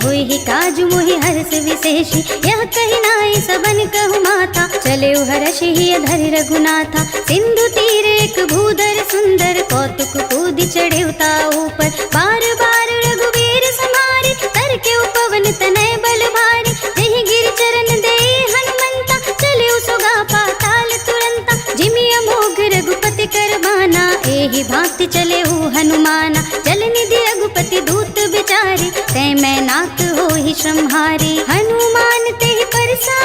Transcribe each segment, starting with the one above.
हुई ही काजु मोहि हर्ष विशेष। यह कही नाई सबन कहु माता, चले हर्षि ही धरि रघुनाथा। सिंधु तीर एक भूधर सुंदर, कौतुक कूद चढ़े उता ऊपर। बार बार रघुवीर समारे, तर के उपवन तनय बल भारी। जहि गिर चरण दे हनुमंता, चले सुगा पाताल तुरंता। जिमि अमोघ रघुपति कर बाना, एहि भांति चले हनुमाना। जल निधि रघुपति दूत बिचारे, तै मैं नाथ होहि श्रमहारी। हनुमान तेहि परसा,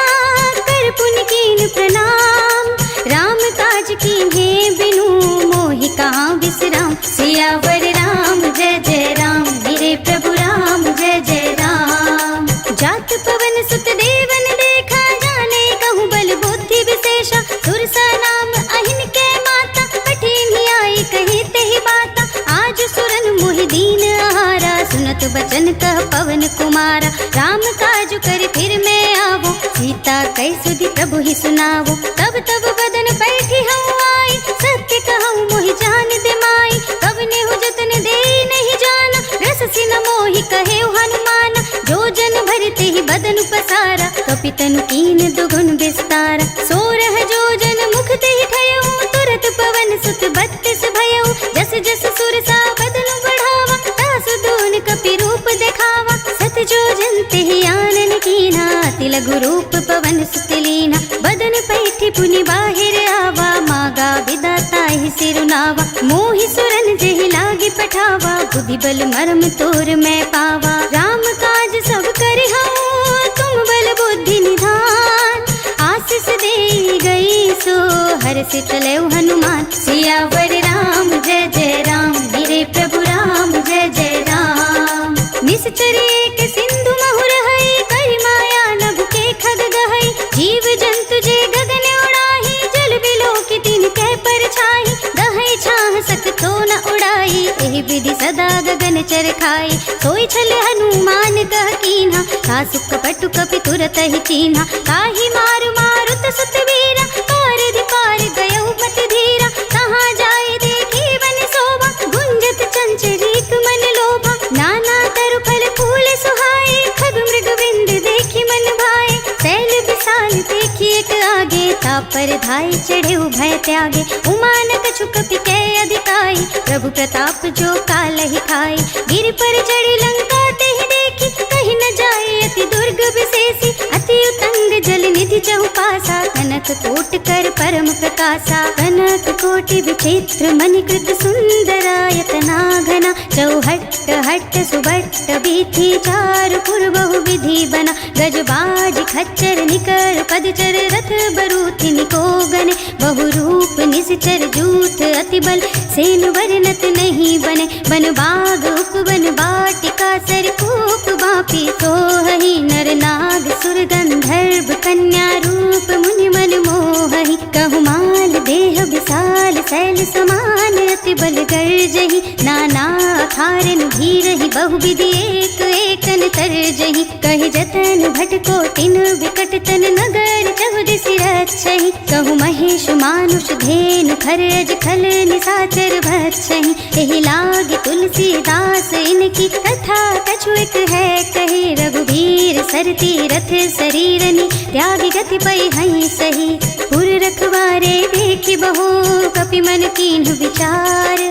कर पुनि कीन प्रणाम। राम काज कीन्हे बिनु, मोहि कहाँ विश्राम। सियावर राम जय जय राम, मेरे प्रभु राम जय जय राम। जात पवन सुत देवन देखा, जाने कहूँ बल बुद्धि विशेषा। सुरसा नाम अहिन के माता, कठिन ही आई कही तेहि बाता। आज सुरन मोहि दीन आहारा, सुनत बचन कह पवन कुमारा। राम काज कर फिर मैं आवो, सीता कई सुधि प्रभु ही सुनावो। तब तब बदन बैठी हूँ आई, सत्य कहूँ मोहि जान दे माई। कब ने हो जतन दे नहीं जाना, रस सिन मोहि कहे हनुमाना। जो जन भरते ही बदन पसारा, कपितनु कीन दुगुन विस्तारा। सोरह जो जन मुख ते ही ठयऊ, तुरत पवन सुत 32 भयऊ। जस जस सुरसा बदन बढ़ावा, तासु दून कपि रूप दिखावा। सत जो जन ते ही आनन कीना, अति लघु रूप पवन सुत लीना। बदन पैठी पुनि बाहिर आवा, मागा विदाता ही सिरुनावा। मोहि सुरन जेहि लागी पठावा, बुद्धि बल मरम तोर मैं पावा। राम काज सब करि हूँ, तुम बल बुद्धि निधान। आशीष दे गई सो, हर्ष चले हनुमान। सियावर राम जय जय राम, मेरे प्रभु राम जय जय राम। निश्चर एक सिंधु महुर है, करि माया नभ के खग गहई। जीव जंतु जे गगन उड़ाही, जल बिलो की तीन कै परछाई। दहई छाह सकतो न उड़ाई, एहि विधि सदा गगन चर खाई। सोई छल हनुमान कह कीन्हा, सासु कपट कपि तुरत ही चीन्हा। काहि मारु मारुत सुत वीरा, पार दिपार गयउ मत धीरा। कहाँ जाए देखी वन शोभा, गुंजत चंचरीक मन लोभा। नाना तरु फल फूल सुहाए, खग मृग बिंद देखी मन भाए। शैल विशाल देखी एक आगे, तापर धाई चढ़े भय त्यागे। उमान कछु कपि कै अधिकाई, प्रभु प्रताप जो कालहि खाई। गिर पर चढ़ी लंका तेहि देखी, कहीं न जाए अति दुर्ग विशेषी। अति उतंग जल निधि चहुपासा, कनक कोट कर परम प्रकाशा। कनक कोटि विचित्र मणिकृत सुंदरायतना घना। चौहट्ट हट्ट सुबट्ट बीथी, चारु पुर बहु विधि बना। गजबाज खच्चर निकर पदचर, रथ बरूथि निको गने। बहु रूप निश्चर जूथ, अति बल सेन वर्णत नहीं बने। बन बाग उपवन बाटिका, सरकूप बापी सोहहि। नर नाग सुर गंधर्व, कन्या रूप मुनि मन मोहहि। कहु माल देह विशाल, शैल समान अति बल गर्जहि। नाना अखारन भीरहि, बहु विधि एक एकन तरजहि। कहि जतन भटको तिन विकट तन, नगर चहुदिसि रक्षहि। कहु महेश मानुष धेनु, खरज खल निशाचर भक्षहि। एहि लागी तुलसीदास, इनकी कथा कछु एक है कहे। रघुवीर सरती रथ शरीरनि, त्यागी गति पै हई सही। पुर रखवारे देखि बहु, कपि मन कीन्ह विचार।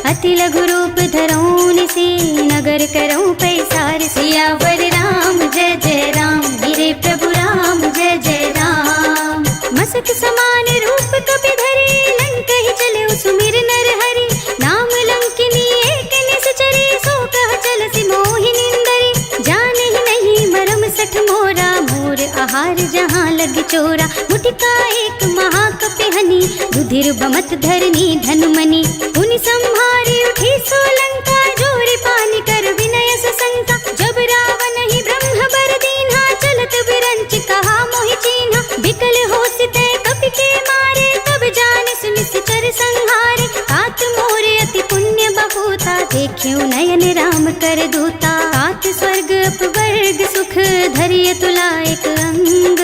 अति लघु रूप धरऊँ निसि, नगर करऊँ पैसार। सियावर राम जय जय राम, मेरे प्रभु राम जय जय राम। मसक समान रूप कपि धरि, लंक ही चले सुमिर नर हरि। नाम लंकिनी एक निश्चरी, सो कह चलसि मोहि निंदरी। जाने ही नहीं मरम सठ मोरा, मोर आहार जहाँ लग चोरा। मुटिका एक महाकपि हनि, रुधिर बमत धरनी धनुमनि। पुनि संहारी उठी सोलंका, जोरी पानी कर विनय सशंका। जब रावण ही ब्रह्म बर दीन्हा, चलत बिरंच कहा मोहि चीन्हा। बिकल होसि तै कपि के मारे, तब जानिस निश्चर संहारे। तात मोरे अति पुण्य बहूता, देखियो नयन राम कर दूता। तात स्वर्ग अपवर्ग सुख, धरिय तुला एक अंग।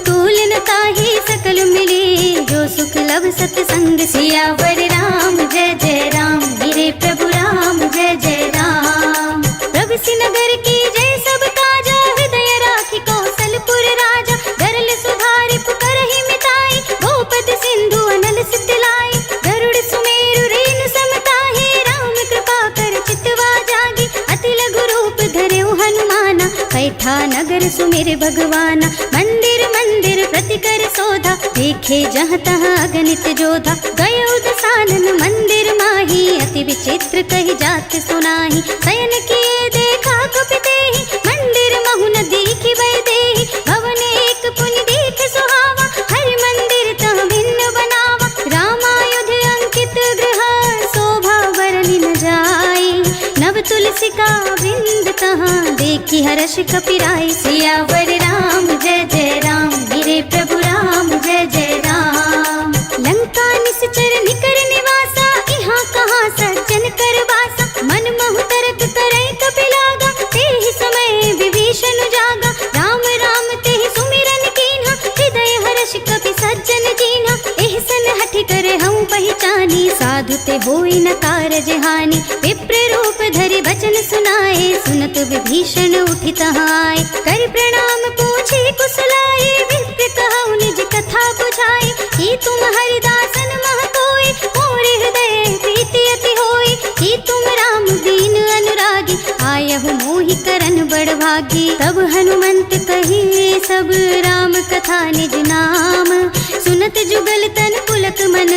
तूल न ताहि सकल मिले, जो सुख लब सतसंग। सियावर राम जय जय राम, मेरे प्रभु राम जय जय राम। प्रभु सिनगर की जय सब का, कैठा नगर सुमिर भगवाना। मंदिर मंदिर प्रति कर शोधा, देखे जहाँ तहाँ अगणित जोधा। गयो दसानन मंदिर माही, अति विचित्र कही जात सुनाही। शयन किए देखा कपितेहि, मंदिर महु न दीखि वैदेही। भवन एक पुनि देख सुहावा, हरि मंदिर तह भिन्न बनावा। रामायुध अंकित गृह, शोभा वर्णि न जाय। नव तुलसी का वृंद कहाँ, देखी हर्ष कपिराय। सियावर राम जय जय राम, मेरे प्रभु राम जय जय राम। लंका निश्चर निकर निवासा, यहाँ कहाँ सज्जन कर वासा। मन महु तरत तरय कपिलागा, तेहि समय विभीषण जागा। राम राम तेहि सुमिरन कीन्हा, हृदय हर्ष कपि सज्जन कीन्हा। एहसन हठि कर हऊँ पहचानी, साधु ते होई न कारज हानि। विप्र रूप धरि वचन सुनाए, सुनत विभीषण उठि तहाँ आए। कर प्रणाम पूछे कुशलाए, विप्र कहु निज कथा बुझाए। कि तुम हरिदासन मह कोई, मोर हृदय प्रीति अति होई। कि तुम राम दीन अनुरागी, आयहु मोहि करन बड़ भागी। तब हनुमंत कही सब राम कथा निज नाम। सुनत जुगल तन पुलक मन,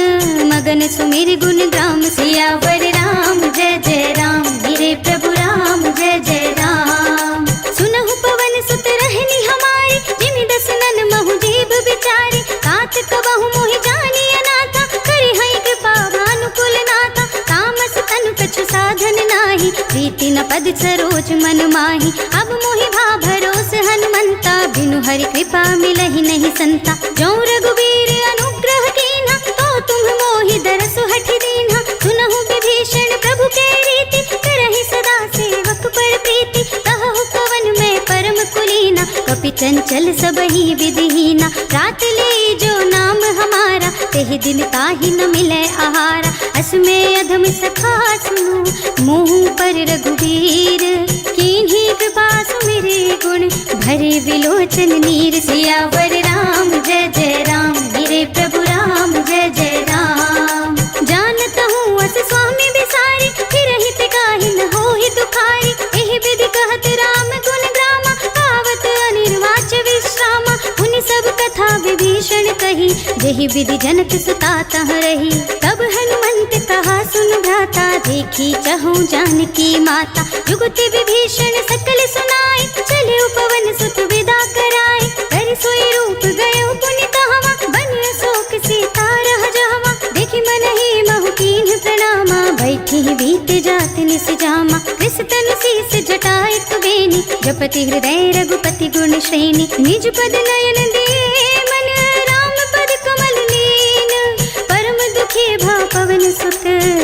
मगन सुमिर गुण ग्राम। सियावर राम जय जय राम, मेरे प्रभु राम जय जय राम। सुनहु पवन सुत रहनी हमारी, जिमि दसनन महु जीव बिचारी। तात कबहु मोहि जानी अनाथा, करि हई कृपा भानुकुल नाथा। तामस तनु कछु साधन नाही, प्रीति न पद सरोज मन माही। अब मोहि भा भरोस हनुमंता, बिनु हरि कृपा मिलहि नहीं संता। जो रघुबीर अनुग्रह कीन्हा, तो तुम मोहि दरसु हठि दीन्हा। सुनहु विभीषण प्रभु के रीति, करहि सदा सेवक पर प्रीति। कहु पवन में परम कुलीना, कपि चंचल सबहि विधिहीना। रात ले जो नाम हमारा, तेहि दिन ताहि न मिले आहारा। अस में अधम सखा सुनु, मुँह पर रघुबीर। कीन्ही कृपा सुमिरे गुण, भरे विलोचन नीर। सियावर राम जय जय राम, मेरे प्रभु राम जय जय राम। जानत हूँ अस स्वामी बिसारी, फिर हित काहि न होहि दुखारी। एहि विधि कहत राम गुण ग्रामा, पावत अनिर्वाच विश्रामा। उनि सब कथा विभीषण कही, जेहि विधि जनक सुता तह रही। तब हनुमंत कहा सुन भ्राता, देखी चहु जानकी माता। जुगति विभीषण सकल सुनाई, चले पवन सुत विदा कराई। कर सोई रूप गयो पुनि कहवा, बन शोक सीता रह जहवा। देखि मनहि महु कीन्ह प्रणामा, बैठी बीत जात निस जामा। कृष तनु शीस जटाय कुबेनी, जपति हृदय रघुपति गुण श्रेणी। निज पद नयन दिए मन, राम पद कमल लीन। परम दुखी भा पवन सुत,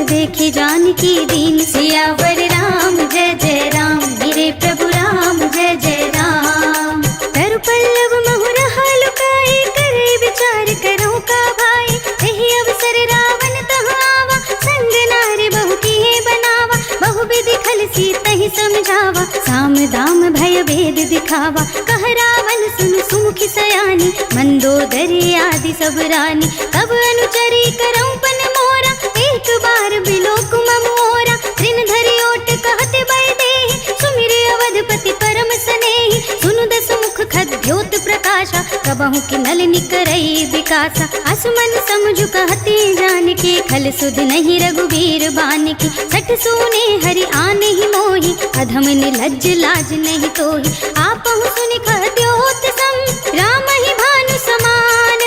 देखि जानकी दीन। सियावर राम जय जय राम, मेरे प्रभु राम जय जय राम। तरु पल्लव महु रहा लुकाए, करे विचार करो का भाई। एहि अवसर रावण तह आवा, संग नारी बहु किए बनावा। बहु विधि खल सीतहि समझावा, साम दाम भय भेद दिखावा। कह रावण सुन सुमुखी सयानी, मंदोदरी आदि सब रानी। तब अनुचरी करऊं पन मोरा, एक बार बिलोक मम ओरा। तृण धरि ओट कहते वैदेही, सुमिरे अवधपति परम सनेही। सुनु दस मुख खद्योत प्रकाशा, कबहु कि नल निकरई विकासा। असुमन समझु कहते जानकी, खल सुध नहीं रघुबीर बानिकी। सठ सुने हरि आने ही मोहि, अधम निलज्ज लाज नहीं तोहि। आपहु सुनि खद्योत सम, राम ही भानु समान।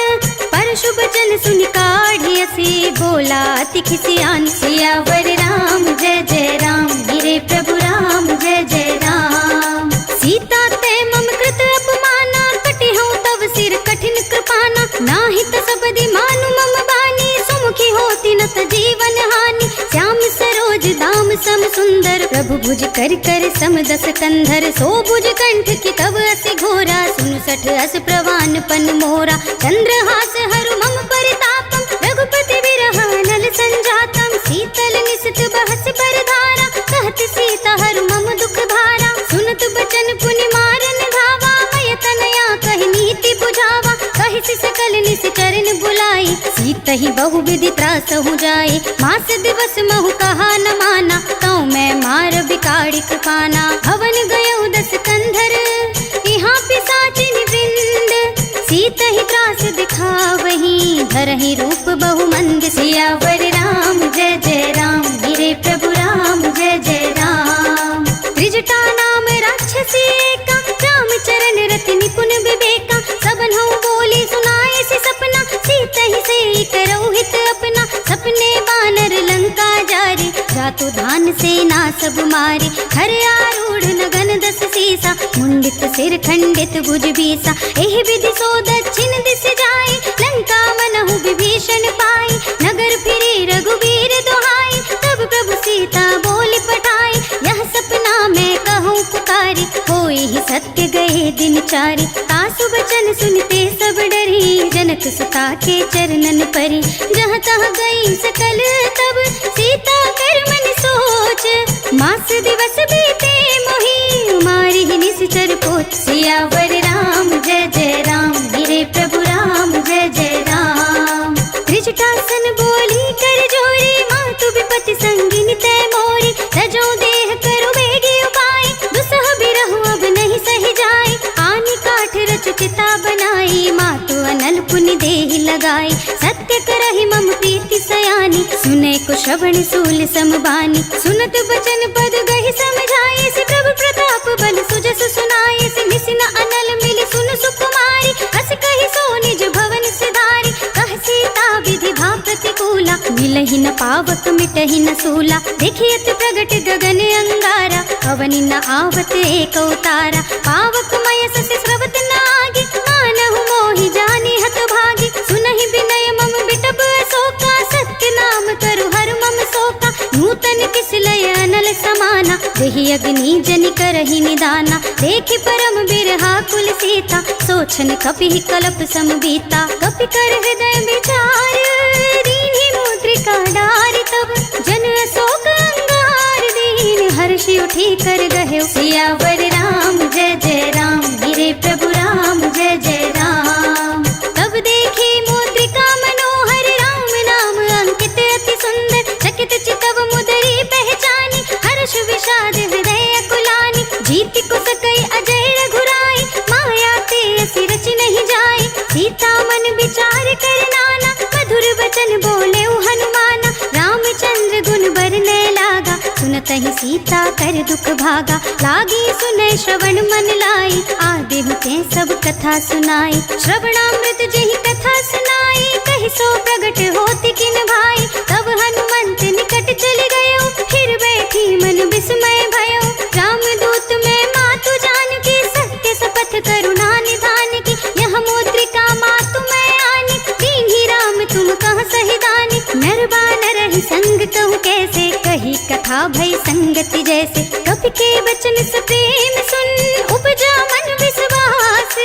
पर शुभ चन सुनि काढ़ी असी, बोला अति खिसियान। सियावर राम जय जय राम, मेरे प्रभु राम जय जय राम। सीता ते मम कृत अपमाना, कटि हूँ तव सिर कठिन कृपाना। नाहित सबदि मानु मम बानी, सुमुखी होती न त जीवन हानि। श्याम सरोज दाम सम सुंदर, प्रभु भुज कर कर सम दस कंधर। सो भुज कंठ की तब असि घोरा, सुनु सठ अस प्रवान पन मोरा। चंद्रहास हरु मम परितापम, रघुपति विरह नल संजातम। शीतल निशित बहस पर धारा, कहत सीता हरु मम दुख भारा। सुनत बचन पुनि मारन धावा, मय तनया कहि नीति बुझावा। कहि सकल निस चरण बुलाई, सीतहि बहु विधि त्रास हो जाए। मास दिवस महु कहा न माना, तौ मैं मार बिकाड़ी कृपाना। हवन गयो दस कंधर, सियावर राम जय जय राम, गिरे प्रभु राम जय जय राम। त्रिजटा नाम राक्षसी एका, राम चरण रति निपुण विवेका। सबन हूँ बोली सुनाए से सपना, सीता ही से करो हित अपना। सपने बानर लंका जारे, जातु धान सेना सब मारे। हर आरूढ़ नगन दस सीसा, मुंडित सिर खंडित भुज बीसा। एह विधि सो दक्षिण दिस जाए, लंका मनहु विभीषण पाई। नगर फिरे रघुबीर दुहाई, तब प्रभु सीता बोली पठाई। यह सपना मैं कहूँ पुकारी, होई ही सत्य गए दिन चारि। तासु बचन सुनते सब डरी, जनक सुता के चरणन परी। जहाँ तहाँ गई सकल तब, सीता कर मन सोच। मास दिवस बीते मोहि, मारी ही निश्चर पोत। सियावर राम जय जय राम, गिरे प्रभु राम जय जय राम। त्रिजटासन बोली कर जोरी, मातु विपति संगिनी तय मोरी। तजो देह करो बेगी उपाय, दुसह बिरहु अब नहीं सही जाए। आनी काठ रच चिता बनाई, मातु अनल पुनि देहि लगाई। सत्य करहि मम प्रीति सयानी, सुने को श्रवण सूल समबानी। सुनत बचन पद गहि समझाए, से प्रभु प्रताप बल सुजस सुनाए। से निसिन अनल मिली सुन सुकुमारी, अस कहि सो निज भवन सिधारी। कह सीता विधि भा प्रतिकूला, मिलहि न पावक मिटहि न सूला। देखियत प्रगट गगन अंगारा, अवनि न आवत एक उतारा। पावक मय सस स्रवत न आगे, मानहु मोहि जानि हत भागी। सुनहि विनय मम बिटप अशोका, सत्य नाम करु हर मम शोका। नूतन किस लय अनल समाना, देहि अग्नि जनि करहि निदाना। देखि परम बिरहा कुल सीता, सोचन कपि कलप समबीता। कपि कर हृदय विचार, दीन्हि मुद्रिका डारि। तब जन अशोक अंगार, दीन हर्षि उठी कर गहे। सियावर राम जय जय राम, गिरे प्रभु राम जय जय राम। तब देखी मुद्रिका मनोहर, राम नाम अंकित अति सुंदर। चकित चितव मुदरी पहचानी, हर्ष विषाद हृदय अकुलानी। जीति को सकई अजय रघुराई, माया ते असी रचि नहीं जाई। सीता मन विचार कर नाना, मधुर वचन बोले हनुमाना। रामचंद्र गुण बरने लागा, सुनतहि सीता कर दुख भागा। लागी सुने श्रवण मन लाई, आदि होते सब कथा सुनाई। श्रवणामृत जहि कथा सुनाई, कहि सो प्रगट होति किन भाई। तब हनुमंत निकट चले गयो, फिर बैठी मन विस्मय भयो। रामदूत में मातु जान की, सत्य शपथ करुणा निधान की। यह मुद्रिका मातु मैं आनी, दीन्हि राम तुम कह सही दानी। नरबान रही संग कहूँ कैसे, कही कथा भई संगति जैसे। कपि के वचन से प्रेम सुन, उपजा मन विश्वास।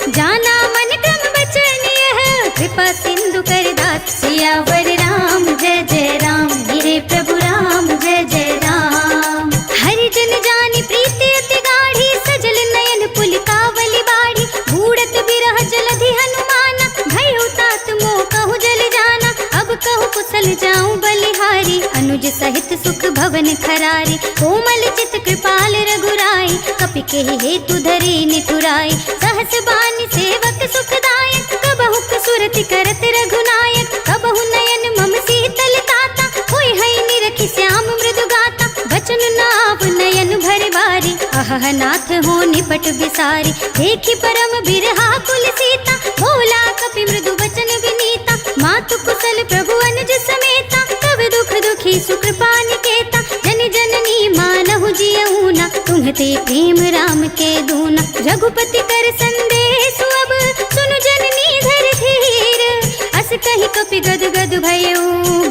जाना मन क्रम वचन यह, कृपा सिंधु कर दास। सियावर राम जय जय राम, गिरे प्रभु राम जय जय राम। हरि जन जानी प्रीति अति गाढ़ी, सजल नयन पुलिकावली बाढ़ी। बूढ़त बिरह जलधि हनुमाना, भय तात मोह कहु जल जाना। अब कहु कुशल जाऊं बलिहारी, अनुज सहित सुख भवन खरारी। कोमल चित कृपाल रघुराई, कपि के हेतु धरी निठुराई। सहस बानी सेवक सुखदायक, कबहु सुरति करत रघुनायक। कबहु नयन मम शीतल ताता, होय है निरखि श्याम मृदु गाता। बचन नाव नयन भर बारी, अहह नाथ हो निपट बिसारी। देखि परम बिरहा कुल सीता, बोला कपि मृदु वचन विनीता। मातु कुशल प्रभु अनुज समेता, तब दुख दुखी सुकृपा निकेता। जन जननी मानहु जियऊना, तुम्हते प्रेम राम के दूना। रघुपति कर संदेश अब, सुनु जननी धर धीर। अस कहि कपि गद गद भयो,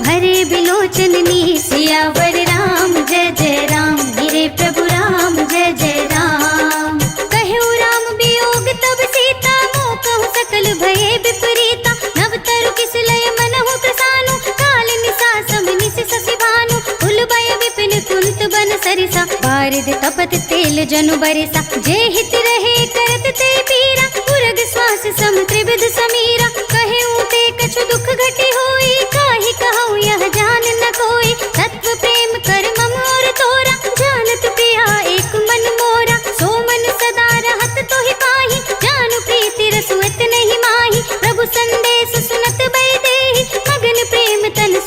भरे बिलोचन नीर। सियावर राम जय जय राम, गिरे प्रभु राम जय जय राम। कहु राम वियोग तब सीता, मोह कहु सकल भये विपरीता। नव तरु किस लय मनहु प्रसानु, काल निसा सब निस ससि भानु। उलबय विपिन कुंत बन सरिसा, बारिद तपत तेल जनु बरिसा। जे हित रहे करत ते पीरा, उरग श्वास सम त्रिविध समीरा। कहे ऊते कछु दुख घटे होई, काहि कहूँ यह जान न कोई। तत्व प्रेम कर मम और तोरा, जानत प्रिया एक मन मोरा। सो मन सदा रहत तोहि पाहि, जानु प्रीति रसुत नहीं माही। प्रभु संदेश सुनत बै देहि, मगन प्रेम तन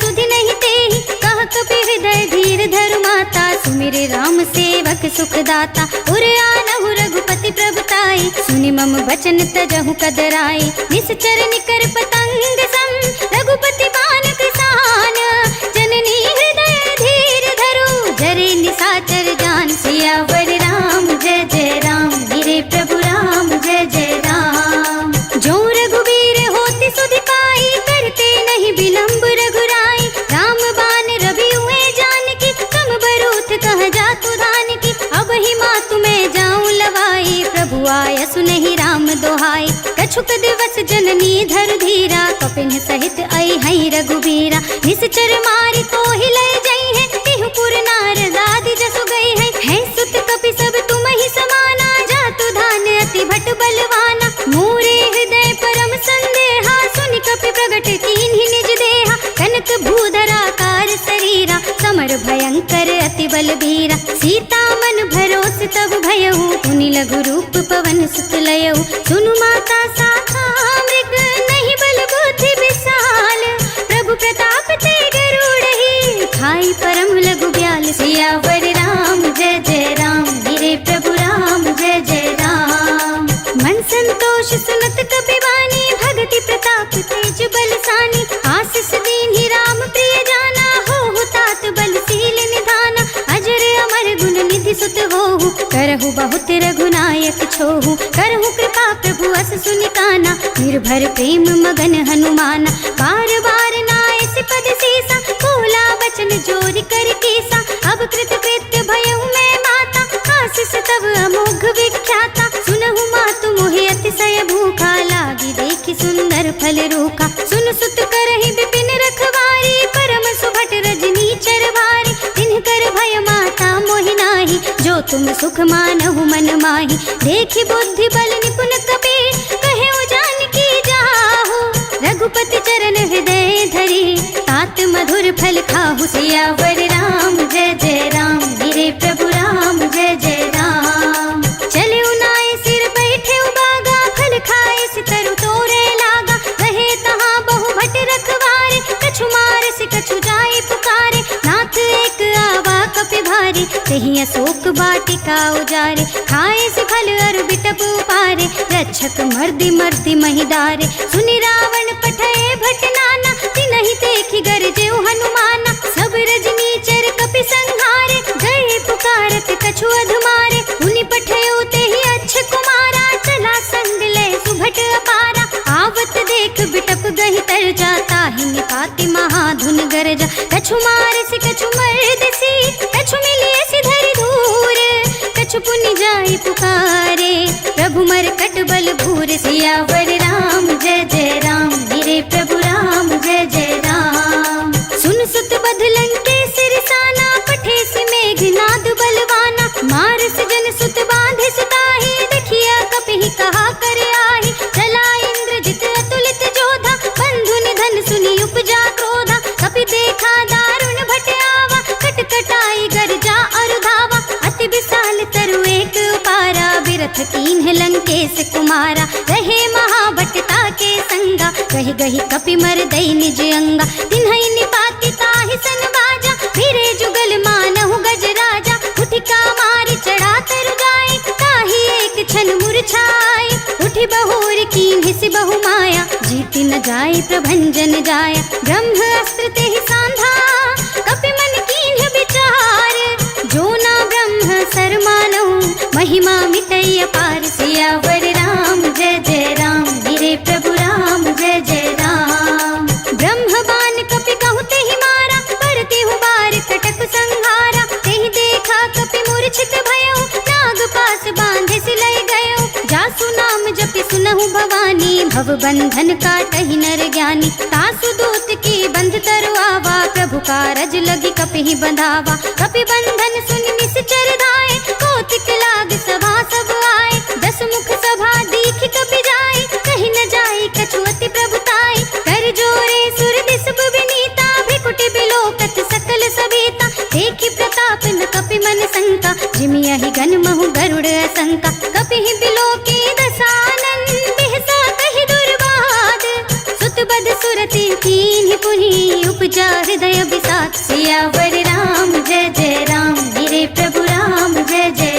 सुखदाता। उर आनहु रघुपति प्रभुताई, सुनि मम बचन तजहु कदराई। निश्चर निकर पतंग सम, रघुपति बान किसान। जननी हृदय धीर धरो, जरे निशाचर जान। सियावर राम जय जय राम, मेरे प्रभु राम जय जय राम। जो रघुवीर होति सुधि पाई, करते नहीं विलंब रघुराई। राम बान रवि हुए जानकी, तुम बरूथ कह जातु धानकी। अब ही मातु मैं जाऊं लवाई, प्रभु आय सुनहि राम दोहाई। कछुक दिवस जननी धर धीरा, कपिन सहित आई हई रघुबीरा। निश्चर मारी तो हिलय जई है, तिहु पुर नारद आदि जसु गई है। सुत कपि सब तुम ही समाना, जातु धान अति भट बलवाना। मोरे हृदय परम संदेहा, सुनि कपि प्रगट कीन्हि निज देहा। कनक भूधराकार शरीरा, समर भयंकर अति बलबीरा। सीता मन भरोस तब भयउ, पुनि लघु रूप पवन सुत लयउ। सुनु माता साखा मृग, नहीं बल बुद्धि विशाल। प्रभु प्रताप ते गरुड़हि, खाई परम लघु ब्याल। सियावर राम जय जय राम, मेरे प्रभु राम जय जय राम। मन संतोष सुनत कपि वाणी, भगति प्रताप तेज बलसानी। आशीष दीन्हि राम प्रिय जाना, होहु तात बलशील निधाना। अजर अमर गुण निधि सुत होहु, करहु बहुत रघुनायक छोहु। करहु कृपा प्रभु अस सुनि काना, निर्भर प्रेम मगन हनुमाना। बार बार नाय पद सीसा, बोला बचन जोरि कर केसा। अब कृत कृत्य भयउ मैं माता, आशीष तब अमोघ विख्याता। सुनहु मातु मोहि अतिशय भूखा, लागी देखि सुंदर फल रूखा। सुन सुत करहि विपिन रखवारी, परम सुभट रजनी चरवारी। तिन्ह कर भय माता मोहि नाही, जो तुम सुख मानहु मन माही। देखि बुद्धि बल निपुण कपि, कहेउ जानकी जाहु। रघुपति चरण हृदय धरि, तात मधुर फल खाहु। सियावर राम जय जय राम, मेरे प्रभु राम जय जय राम। चले उनाए सिर बैठे उबागा, फल खाए सितरु तोरे लागा। रहे तहाँ बहु भट रखवारे, कछु मारे से कछु जाए पुकारे। नाथ एक आवा कपि भारी, तेहि अशोक वाटिका उजारे। खाए से फल अरु बिटप उपारे, रक्षक मर्दि मर्दि महिदारे। सुनि रावण पठय भट नाना, तिनहि देखि गरजेउ हनुमाना। सब रजनी चर कपि संहारे, गए पुकारत कछु अधुमारे। उनि पठयो तेहि अच्छ कुमारा, चला संग ले सुभट अपारा। आवत देख बिटप गहि तर जाता, ही निपाति महाधुन गरजा। कछु मारे से कछु मर्दसी, कछु मिलिए सिधरि धूर। कछु पुनि जाय पुकारे, प्रभु मरकट बल भूर। सियावर राम जय जय राम, मेरे प्रभु राम जय जय राम। सुन सुत बध लंकेश रिसाना, पठे सि मेघनाद बलवाना। मारस जन सुत बांधे सुताहि, देखिया कपिहि कहा कर आहि। चला इंद्रजित अतुलित जोधा, बंधु निधन सुनि उपजा क्रोधा। कपि देखा दारुण भट आवा, कटकटाई गरजा अरु धावा। अति विशाल तरु एक उपारा, बिरथ कीन्ह लंकेश कुमारा। रहे महाभटता के संगा, गहि गहि कपि मर दई निज अंगा। तिन्हइ निपाति ताहि सन बाजा, फिरे जुगल मानहु गजराजा। उठिका मारि चढ़ा तरु जाय, ताहि एक छन मूर्छाय। उठि बहोर कीन्हि सि बहु माया, जीति न जाय प्रभंजन जाया। ब्रह्म अस्त्र तेहि सांधा, कपि मन कीन्ह विचार। जो ना ब्रह्म सर मानहु, महिमा मिटै अपार। सियावर राम जय जय राम, मेरे प्रभु राम जय जय राम। ब्रह्म बान कपि कहु तेहि मारा, परतिहु बार कटक संहारा। तेहि देखा कपि मूर्छित भयउ, नाग पास बांधे सिलय गयउ। जासु नाम जपि सुनहु भवानी, भव बंधन काटहि नर ज्ञानी। तासु दूत की बंध तरु आवा, प्रभु कारज लगी कपिहि बंधावा। कपि बंधन सुनि निश्चर धाय, कौतिक लाग सभा सब आए। दस मुख सभा दीख कपि जाय, कहि न जाय कछु अति प्रभुताई। कर जोरे सुर दिसब विनीता, भ्रिकुटि बिलोकत सकल सभीता। देखि प्रताप न कपि मन शंका, जिमियहि गन महु गरुड़ असंका। कपिहि बिलोकी दसानन, बिहसा कहि दुर्वाद। सुत बध सुरति कीन्हि पुनि, उपजा हृदय बिसात। सियावर राम जय जय राम, मेरे प्रभु राम जय जय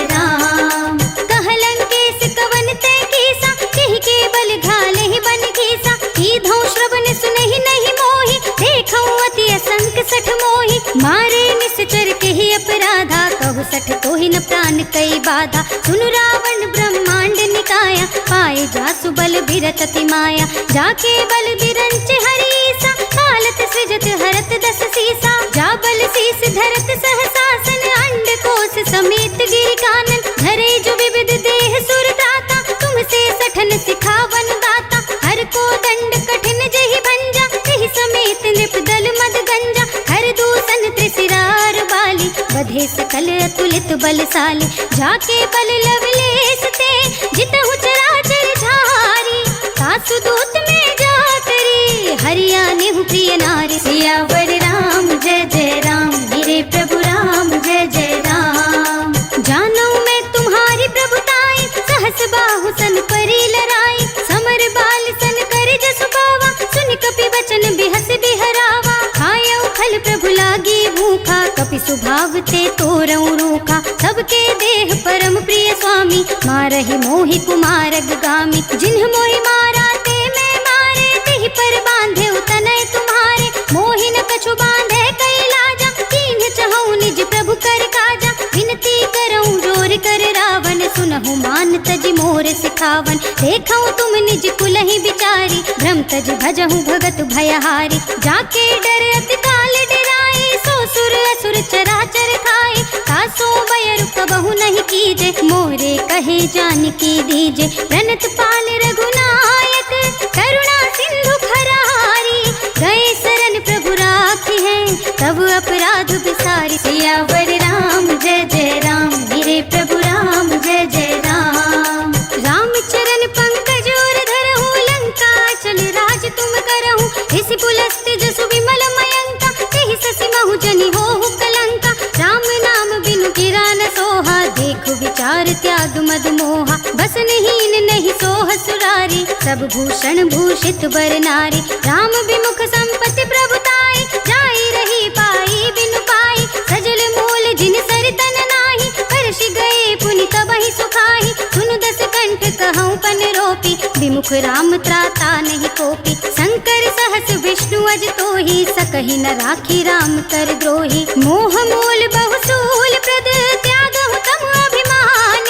कई बाधा। सुन रावण ब्रह्मांड निकाया, पाए जासु बल बिरत अति माया। जाके बल बिरंच हरीसा, कालत सृजत हरत दस सीसा। जा बल शीस धरत सहसासन, अंड कोश समेत गिरि कानन। धरे जो विविध देह सुर दाता, तुमसे सठन सिखावन दाता। हर को दंड कठिन जहि भंजा, तेहि समेत नृप दल मद गंजा। हर दूषण त्रिशिरार बाली, बधे सकल अतुलित बलशाली। जाके बल लवलेश ते, जितहु चराचर झारी। सासु दूत में जा करी, हरियाने हूँ प्रिय नारी। सियावर राम जय जय राम, मेरे प्रभु राम जय जय राम। जानू मैं तुम्हारी प्रभुताई, सहस बाहु सन परी लराई। समर बाल सन कर जसु बावा, सुन कपि वचन बिहस बिहरावा। खायउ फल प्रभु लागी भूखा, कपि स्वभाव ते तोरऊ रूखा। सबके देह परम प्रिय स्वामी, मारहि मोहि कुमारग गामी। जिन्ह मोहि मारा ते मैं मारे, तेहि पर बांधे तनय तुम्हारे। मोहि न कछु बांधे कई लाजा, कीन्ह चहु निज प्रभु कर काजा। विनती करऊं जोर कर रावण, सुनहु मान तज मोर सिखावन। देखऊं तुम निज कुलहि बिचारी, भ्रम तज भजहु भगत भयहारी। जाके डर अति काल डराए, सो सुर असुर चराचर खाए। तासो बयरु कबहु नहीं कीजे, मोरे कहे जानकी दीजे। प्रणत पाल रघुनायक, करुणा सिंधु खरारी। गए शरण प्रभु राखी है, तब अपराध बिसारी। सियावर राम जय जय राम, मेरे प्रभु राम जय जय राम। राम चरण पंकज और धरहु, लंका चल राज तुम करहु। इसी पुलस्त जसु विमल मयंका, तेहि ससि महु जनि होहु कलंका। राम नाम बिनु गिरा न सोहा, देखु विचार त्याग मद मोहा। बसनहीन नहीं सोह सुरारी, सब भूषण भूषित बर नारी। राम विमुख संपत्ति प्रभुताई, जाई रही पाई बिनु पाई। सजल मूल जिन सर तन नाही, हर्ष गए पुनि तबहि सुखाही। सुनु दस कंठ कहऊं पन रोपी, विमुख राम त्राता नहीं कोपी। शंकर सहस विष्णु अज तोहि, सकहि न राखी राम कर द्रोही। मोह मूल बहुसूल प्रद, त्यागहु तम अभिमान।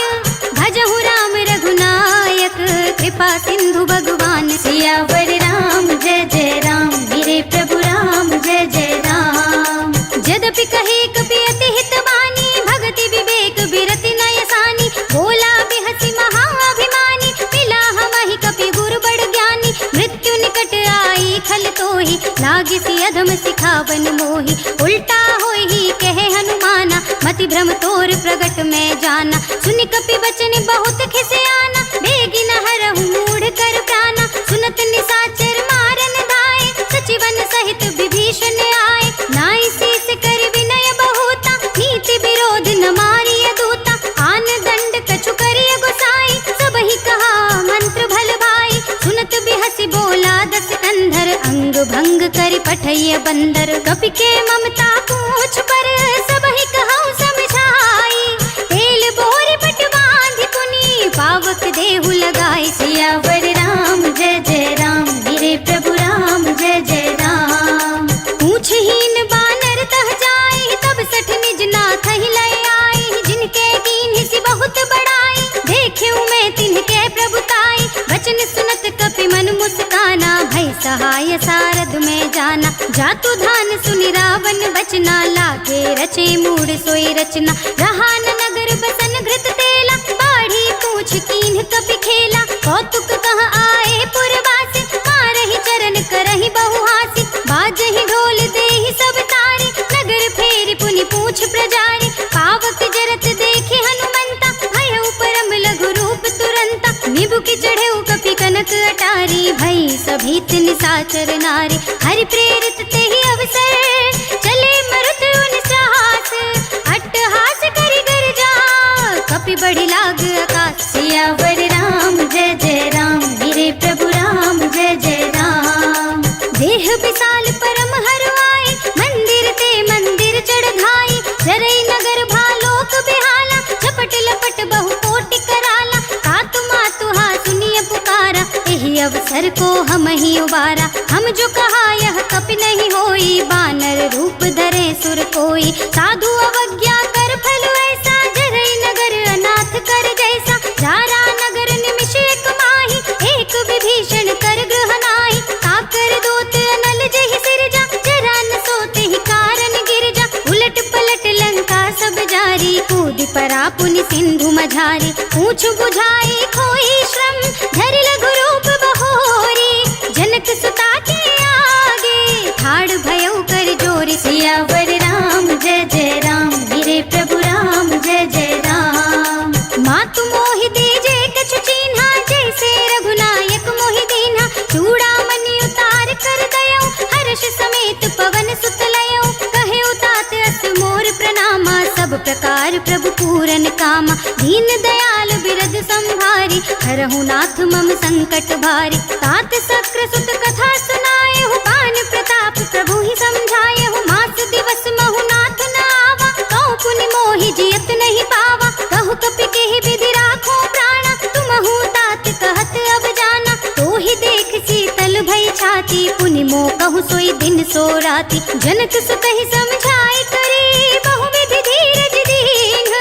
भजहु राम रघुनायक, कृपा सिंधु भगवान। सियावर राम जय जय राम, मेरे प्रभु राम जय जय राम। यद्यपि कहे कपि अति हितवानी, भगति विवेक बिरति नय सानी। बोला बिहसि महाअभिमानी, मिला हमहि कपि गुरु बड़ ज्ञानी। मृत्यु निकट आई खल तोहि, लागिसि अधम सिखावन मोहि। उल्टा होहि कहे हनुमाना, मति भ्रम तोर प्रगट में जाना। सुनि कपि वचन बहुत खिसियाना, बेगी न हरहु मूढ़ कर प्राना। सुनत निशाचर मारन धाये, सचिवन सहित विभीषण आए। नाई शीस कर विनय बहुता, नीति विरोध न मारिय दूता। आन दंड कछु करिय गोसाई, सबहि कहा मंत्र भल भाई। सुनत बिहसि बोला दस कंधर, अंग भंग करि पठैय बंदर। कपि के ममता पूछ पर, सबहि कहऊं समझाई। तेल बोरि पट बांधि पुनि, पावक देहु लगाई। सियावर राम जय जय राम, मेरे प्रभु राम जय जय राम। पूछहीन बानर तह जाए, तब सठ निज नाथ ही लय आए। जिनके कीन्हि बहुत बड़ाई, देखेऊ मैं तिनके प्रभुताई। वचन सुनत कपि मन मुस्काना, भय सहाय सारद में जाना। जातु धान सुनि रावण बचना, लागे रचे मूढ़ सोई रचना। रहा न नगर बसन घृत तेला, बाढ़ी पूछ कीन्ह कपि खेला। कौतुक कह आए पुरवासी, मारहि चरण करहि बहुहासी। बाजहि ढोल देहि सब तारी, नगर फेरि पुनि पूछ प्रजारी। पावक जरत देखि हनुमंता, भयउ परम लघु रूप तुरंता। निबुकि चढ़ेउ कपि कनक अटारी, भई सभीत निशाचर नारी। हरि प्रेरित तेहि अवसर, चले मरुत उन साहस। अट्टहास करि गर्जा, कपि बढ़ि लाग आकाश। सियावर राम जय जय राम, मेरे प्रभु राम जय जय राम। देह विशाल परम हरवाई, मंदिर ते मंदिर चढ़ धाई। जरई नगर भालोक बिहाला, झपट लपट बहु कोटि कराला। तातु मातु हा सुनिय पुकारा, एहि अवसर को हम ही उबारा। हम जो कहा यह कपि नहीं होई, बानर रूप धरे सुर कोई। साधु अवज्ञा कर फल ऐसा, जरई नगर बुझाई खोई श्रम धरि लघु रूप बहोरी जनक सुता के आगे ठाड़ भयउ कर जोरी सियावर राम जय जय राम गिरे प्रभु राम जय जय राम मातु मोहि दीजे कछु चीन्हा जैसे रघुनायक मोहि दीन्हा चूड़ामणि उतार कर दयौ हर्ष समेत पवन सुत लयौ कहे उतात अस मोर प्रणामा सब प्रकार प्रभु पूरन कामा दीन दयाल बिरद संभारी हरहु नाथ मम संकट भारी तात सक्र सुत कथा सुनाए हूँ पान प्रताप प्रभु ही समझाए हूँ मास दिवस महु नाथ न आवा कहु पुनि मोहि जियत नहीं पावा कहु कपि के ही विधि राखो प्राणा तुम तात कहत अब जाना तो ही देख शीतल भई छाती पुनि मोह कहु सोई दिन सो राती जनक सुत ही समझाए करे बहु विधि धीरज दीन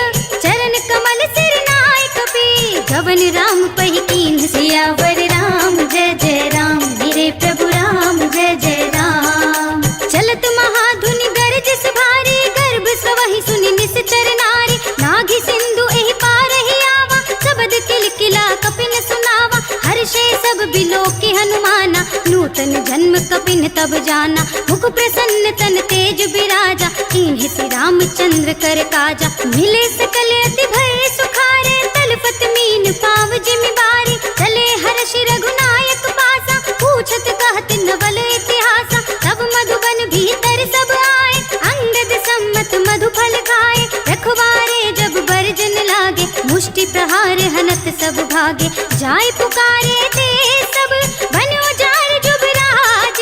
चरण कमल सिर नाय कपि गवन राम पहि कीन्ह सियावर राम जय जय राम गिरे प्रभु राम जय जय राम चलत महाधुनि गरजस भारी गर्भ सवहि सुनि निश्चर नारी नाघि सिंधु एहि पारहि आवा सबद किलकिला कपिन सुनावा हर्षे सब बिलोके हनुमाना नूतन जन्म कपिन तब जाना मुख प्रसन्न तन तेज बिराजा कीन्हि श्री रामचंद्र कर काजा मिले सकल अति भय सुखारे तलपत मीन पाव जिमि बारी चले हर्षि रघुनायक पासा पूछत कहत नवल इतिहासा तब मधुबन भीतर सब आए अंगद सम्मत मधु फल खाए रखवारे जब बरजन लागे मुष्टि प्रहार हनत सब भागे जाय पुकारे ते सब बनो जार जुबराज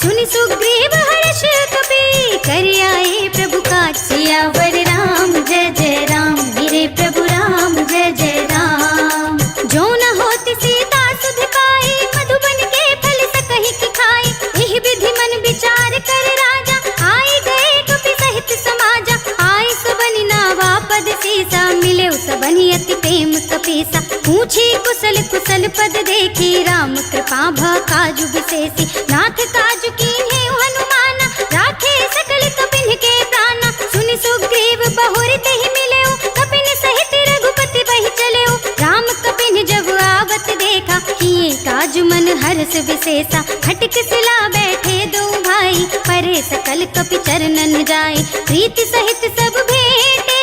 सुनि सुग्रीव हर्ष कपि कर आए प्रभु काज सियावर राम जय जय राम गिरे प्रभु राम जय जय राम जो न होती सीता सुध पाई मधुबन के फल सकहि की खाई एहि विधि मन विचार कर राजा आए गए कपि सहित समाजा आए सबनि नावा पद सीसा मिले सबनि अति प्रेम कपीसा पूछी कुशल कुशल पद देखी राम कृपा भ काजु विशेषी नाथ काजु कीन्हे हनुमाना राखे सकल कपिन के प्राणा सुनि सुग्रीव बहुर तेहि मिलेउ कपिन सहित रघुपति बहि चलेउ राम कपिन जब आवत देखा किए काजु मन हर्ष विशेषा खटक सिला बैठे दो भाई परे सकल कपि चरणन जाए प्रीति सहित सब भेंटे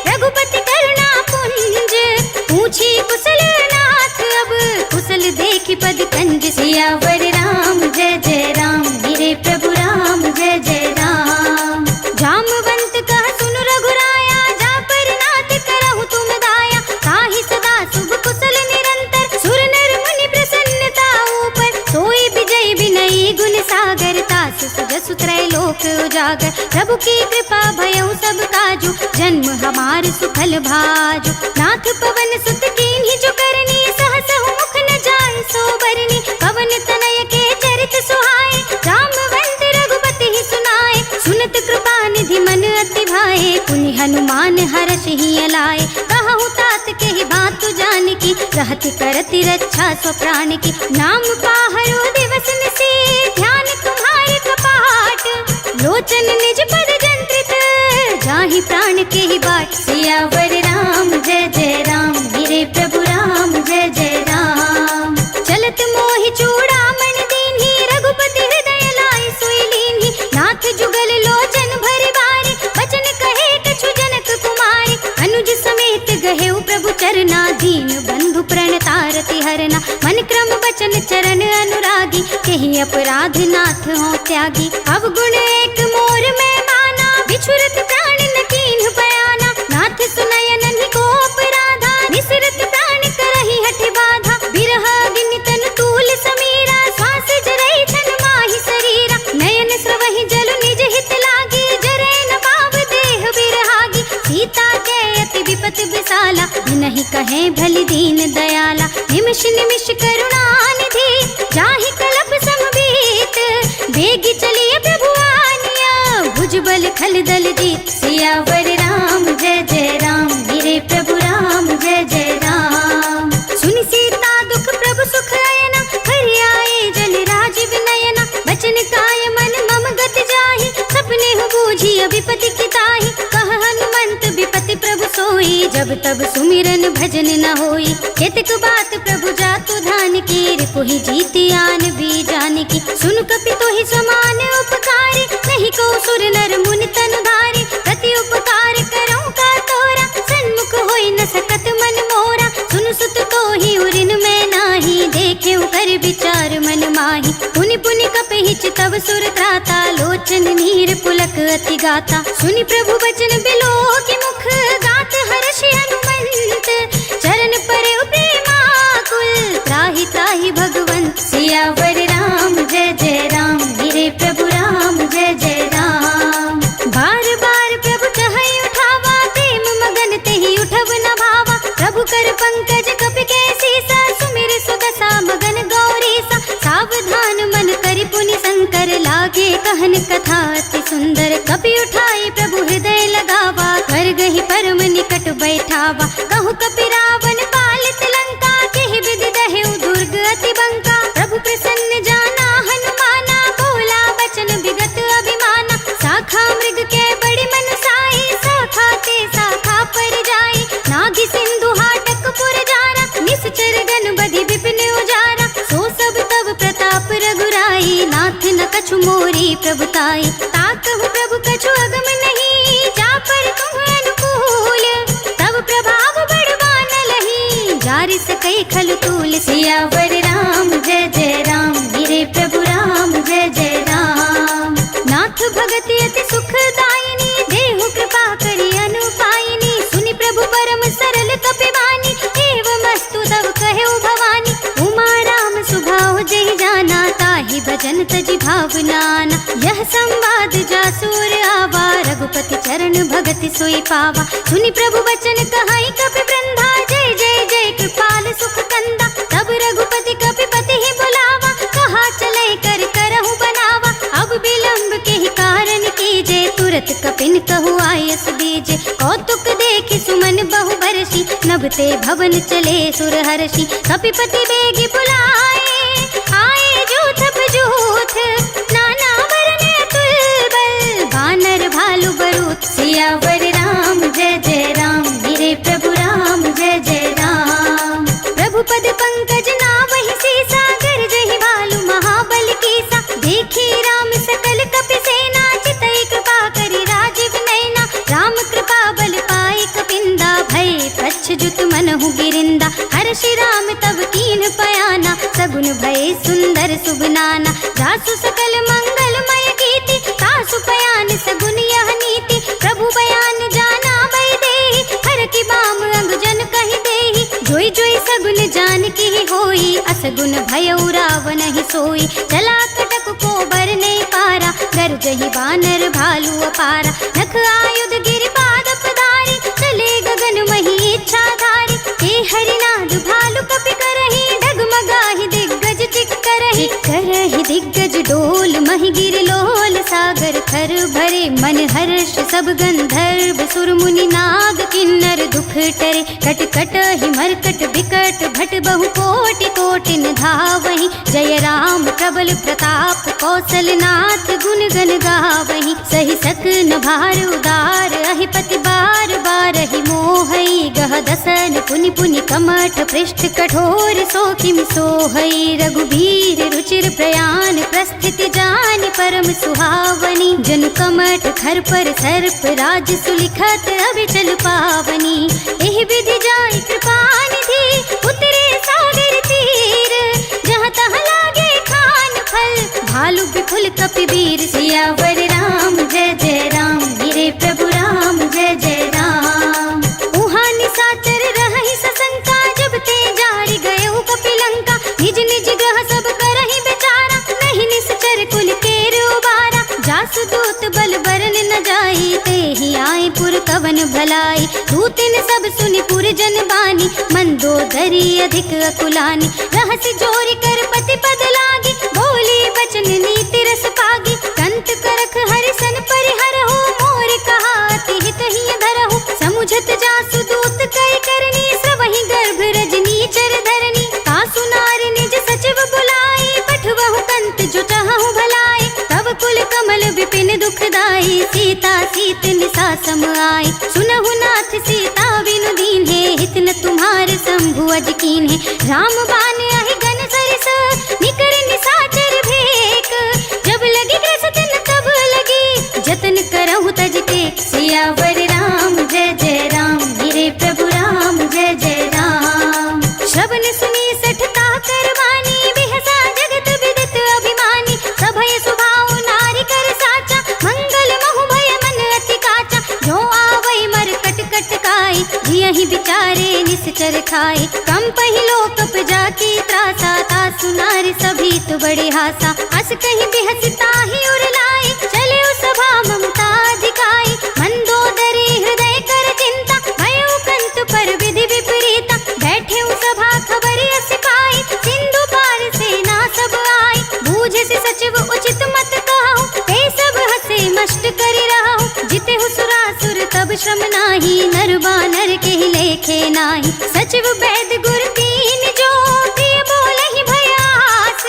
रघुपति करुणा पुंज पूछी कुशल नाथ अब कुशल देखि पद कंज सियावर राम जय जय राम गिरे प्रभु राम जय जय राम जामवंत कह सुनु रघुराया जा पर नाथ करहु तुम दाया ताहि सदा शुभ कुशल निरंतर सुर नर मुनि प्रसन्नता ऊपर सोई विजय विनयी गुण सागर तासु सुजसु त्रैलोक उजागर प्रभु की कृपा भयउ सब काजु जन्म हमार सुफल भाजु नाथ पवन सुत कीन्हि जो करनी सहसहु मुख न जाय सो बरनी पवन तनय के चरित सुहाए रामवंत रघुपति ही सुनाए सुनत कृपा निधि मन अति भाए पुनि हनुमान हर्ष ही अलाए कहु तात के ही बात जान की रहति करति रक्षा स्व प्राण की नाम पाहरो दिवस निसी ध्यान तुम्हारे कपाट लोचन निज पद जंत्रित जाहि प्राण के ही बाट सियावर राम जय जय राम गिरे प्रभु राम जय जय राम चलत मोहि चूड़ामणि दीन्हि रघुपति हृदय लाए सोई लीन्हि नाथ जुगल लोचन भरि बारी बचन कहे कछु जनक कुमारी अनुज समेत गहेउ प्रभु चरना दीन बंधु प्रणतारति हरना मन क्रम बचन चरण अनुरागी केहि अपराध नाथ हो त्यागी अवगुण एक मोर में माना बिछुरत प्राण न कीन्ह बयाना नाथ सुनयन ही को अपराधा निसरत प्राण करहि हठ बाधा बिरह अग्नि तन तूल समीरा श्वास जरई छन माहि शरीरा नयन स्रवहि जल निज हित लागी जरे न पाव देह बिरहागी सीता के अति विपत विसाला नहीं कहे भली दीन दयाला निमिष निमिष करुणा निधि जाहि कलप समबीत बेगी चलिए प्रभु आनिया भुजबल खल दल जीत सियावर राम जय जय राम गिरे प्रभु राम जय जय राम सुनि सीता दुख प्रभु सुख अयना हरि आए जल राज विनयना बचन काय मन मम गत जाहि सपने हो बूझी विपति की ताहि कह हनुमंत विपति प्रभु सोई जब अब तब सुमिरन भजन न होई। केतक बात प्रभु जातु धान की, रिपुहि जीति आन भी जान की। सुन कपि तोहि समान उपकारी, नहीं को सुर नर मुनि तनु धारी। प्रति उपकार करऊं का तोरा, सन्मुख होई न सकत मन मोरा। सुन सुत तोहि उरिन में नाही, देखे कर विचार मन माही। पुनि पुनि कपहि चितव सुर त्राता, लोचन नीर पुलक अति गाता। सुनि प्रभु वचन बिलो की मुख, गात हर्षि हनुमंत। चरण परे प्रेमाकुल, त्राहि त्राहि भगवंत। सियावर राम जय जय राम, मेरे प्रभु राम जय जय राम। बार बार प्रभु कहै उठावा, प्रेम मगन तेहि उठब न भावा। प्रभु कर पंकज कपि के सीसा, सुमिर सुदशा मगन गौरीसा। सावधान मन करि पुनि शंकर, लागे कहन कथा अति सुंदर। कपि उठाई प्रभु हृदय लगावा, कर गहि परम निकट बैठावा। कहु कपि रावण पालित लंका, केहि विधि दहेउ दुर्ग अति बंका। प्रभु प्रसन्न जाना हनुमाना, बोला बचन विगत अभिमाना। शाखा मृग के बड़ी मनसाई, शाखा ते शाखा पर जाई। नागी सिंधु हाटक पुर जारा, निश्चर गण बधि विपिन उजारा। सो सब तब प्रताप रघुराई, नाथ न कछु मोरी प्रभुताई। ताकहु प्रभु कछु अगम नहीं, जा पर तुम अनुकूल। तब प्रभाव बड़वान लही, जारि सकई खल तूल। सियावर राम जय जय राम, मेरे प्रभु राम जय जय राम। नाथ भगति अति सुखदायिनी, देहु कृपा करि अनुपायिनी। सुनि प्रभु परम सरल कपिवानी, एवमस्तु तब कहेउ भवानी। उमा राम सुभाव जहि जाना, ताहि भजन तजि भावनाना। यह संवाद जासुर आवा, रघुपति चरण भगति सोई पावा। सुनि प्रभु वचन कहै कपि वृंदा, जय जय जय कृपाल सुख कंदा। तब रघुपति कपिपति ही बुलावा, कहा चले कर करहु बनावा। अब विलंब के ही कारण कीजे, तुरत कपिन कहु आयस बीजे। कौतुक देखि सुमन बहु बरसी, नभते भवन चले सुर हर्षि। कपिपति बेगी बुलाए, आए जूथ बजूथ। नाना वरन अतुल, बानर भालु बरूथ। सियावर राम जय जय राम, मेरे प्रभु राम जय जय राम। प्रभु पद पंकज नावहि सीसा, गरजहि भालु महाबल कीसा। देखी राम सकल कपि सेना, चितई कृपा करि राजीव नैना। राम कृपा बल पाई कपिंदा, भय प्रच्छजुत मनहु गिरिंदा। हर्षि राम तब कीन पयाना, सगुन भय सुंदर शुभ नाना। जासु सकल मंगलमय कीर्ति, तासु पयान सगुन यह नीति। प्रभु बयान जाना भय देहि, हर की बाम अंग जन कहि देहि। जोई जोई सगुन जान की होई, असगुन भयउ रावण ही सोई। चला कटक को बर नहीं पारा, गरजहि बानर भालु अपारा। नख आयुध गिरि पाद पधारी, चले गगन मही इच्छाधारी। के हरिनाद भालु कपि करहि, डगमगाहि दिग्गज चिक करहि। करहि दिग्गज डोल, महि गिर लोल। सागर खर भरे मन हर्ष, सब गंधर्व सुर मुनि नाग किन्नर दुख टरे। कट कट ही मरकट बिकट, भट बहु कोटि कोटिन धावहि। जय राम प्रबल प्रताप, कौशलनाथ गुण गण गावहि। सहि सकन भार उदार, अहिपति बार बार ही मोहई। गह दसन पुनि पुनि कमठ, पृष्ठ कठोर सो किम सोहई। रघुबीर रुचिर प्रयाण, प्रस्थिति जानि परम सुहावनी। जन कमठ खर पर सर्प, राज सुलिखत अविचल पावनी। एहि विधि जाय कृपा निधि, उतरे सागर तीर। जहाँ तहाँ लागे खान फल, भालु बिपुल कपिवीर। सियावर राम जय जय राम, मेरे प्रभु राम जय जय राम। उहाँ निशाचर रहहि सशंका, जब ते जारि गयउ कपिलंका। निज निज ग्रह सब करहि बेचारा, नहीं निश्चर कुल केर उबारा। जासु दूत बल बरन न जाई, तेहि आए पुर कवन भलाई। दूतिन सब सुनि पुर जन बानी, मंदोदरी अधिक अकुलानी। रहसि जोरि कर पति पद लागी, बोली बचन नीति रस पागी। कंत करख हरिसन परिहरहु, मोर कहा अति हित हिय धरहु। समुझत जासु दूत कई करनी, स्रवहि गर्भ रजनी चर धरनी। तासु नार निज सचिव बुलाई, पठवहु कंत जो चाहु भलाई। तब कुल कमल विपिन दुखदाई, सीता सीत निसा सम आई। सुनहु नाथ सीता बिनु दीन है, हित न तुम्हार शंभु अज कीन है। राम बान आहि गन सरिस, निकर निसाचर भेक। जब लगी ग्रस्त न तब लगी, जतन करहु तज टेक। सियावर राम जय जय राम, मेरे प्रभु राम जय जय राम। श्रवण सुनी सठता करवानी, बिहसा जगत विदित अभिमानी। सभय सुभाव नारी कर साचा, मंगल महु भय मन अति काचा। जो आवै मर कट कट काई, जियहि बिचारे निश्चर खाए। कम पहिलो कप जाकी त्रासा, तासु नारी सभी तो बड़े हासा। अस कहीं बिहसता ही उरलाई, चले सभा ममता दिखाई। मंदोदरी हृदय कर चिंता, भयो कंत पर विधि विपरीता। बैठे सभा खबर अस पाई, सिंधु पार सेना सब आई। बूझे से सचिव उचित मत कहूँ, ते सब हसे मष्ट करि रहूँ। जिते सुरासुर तब श्रम नाही, नर बानर के लेखे नाही। सचिव वैद गुर तीन जो, प्रिय बोलहि भयास।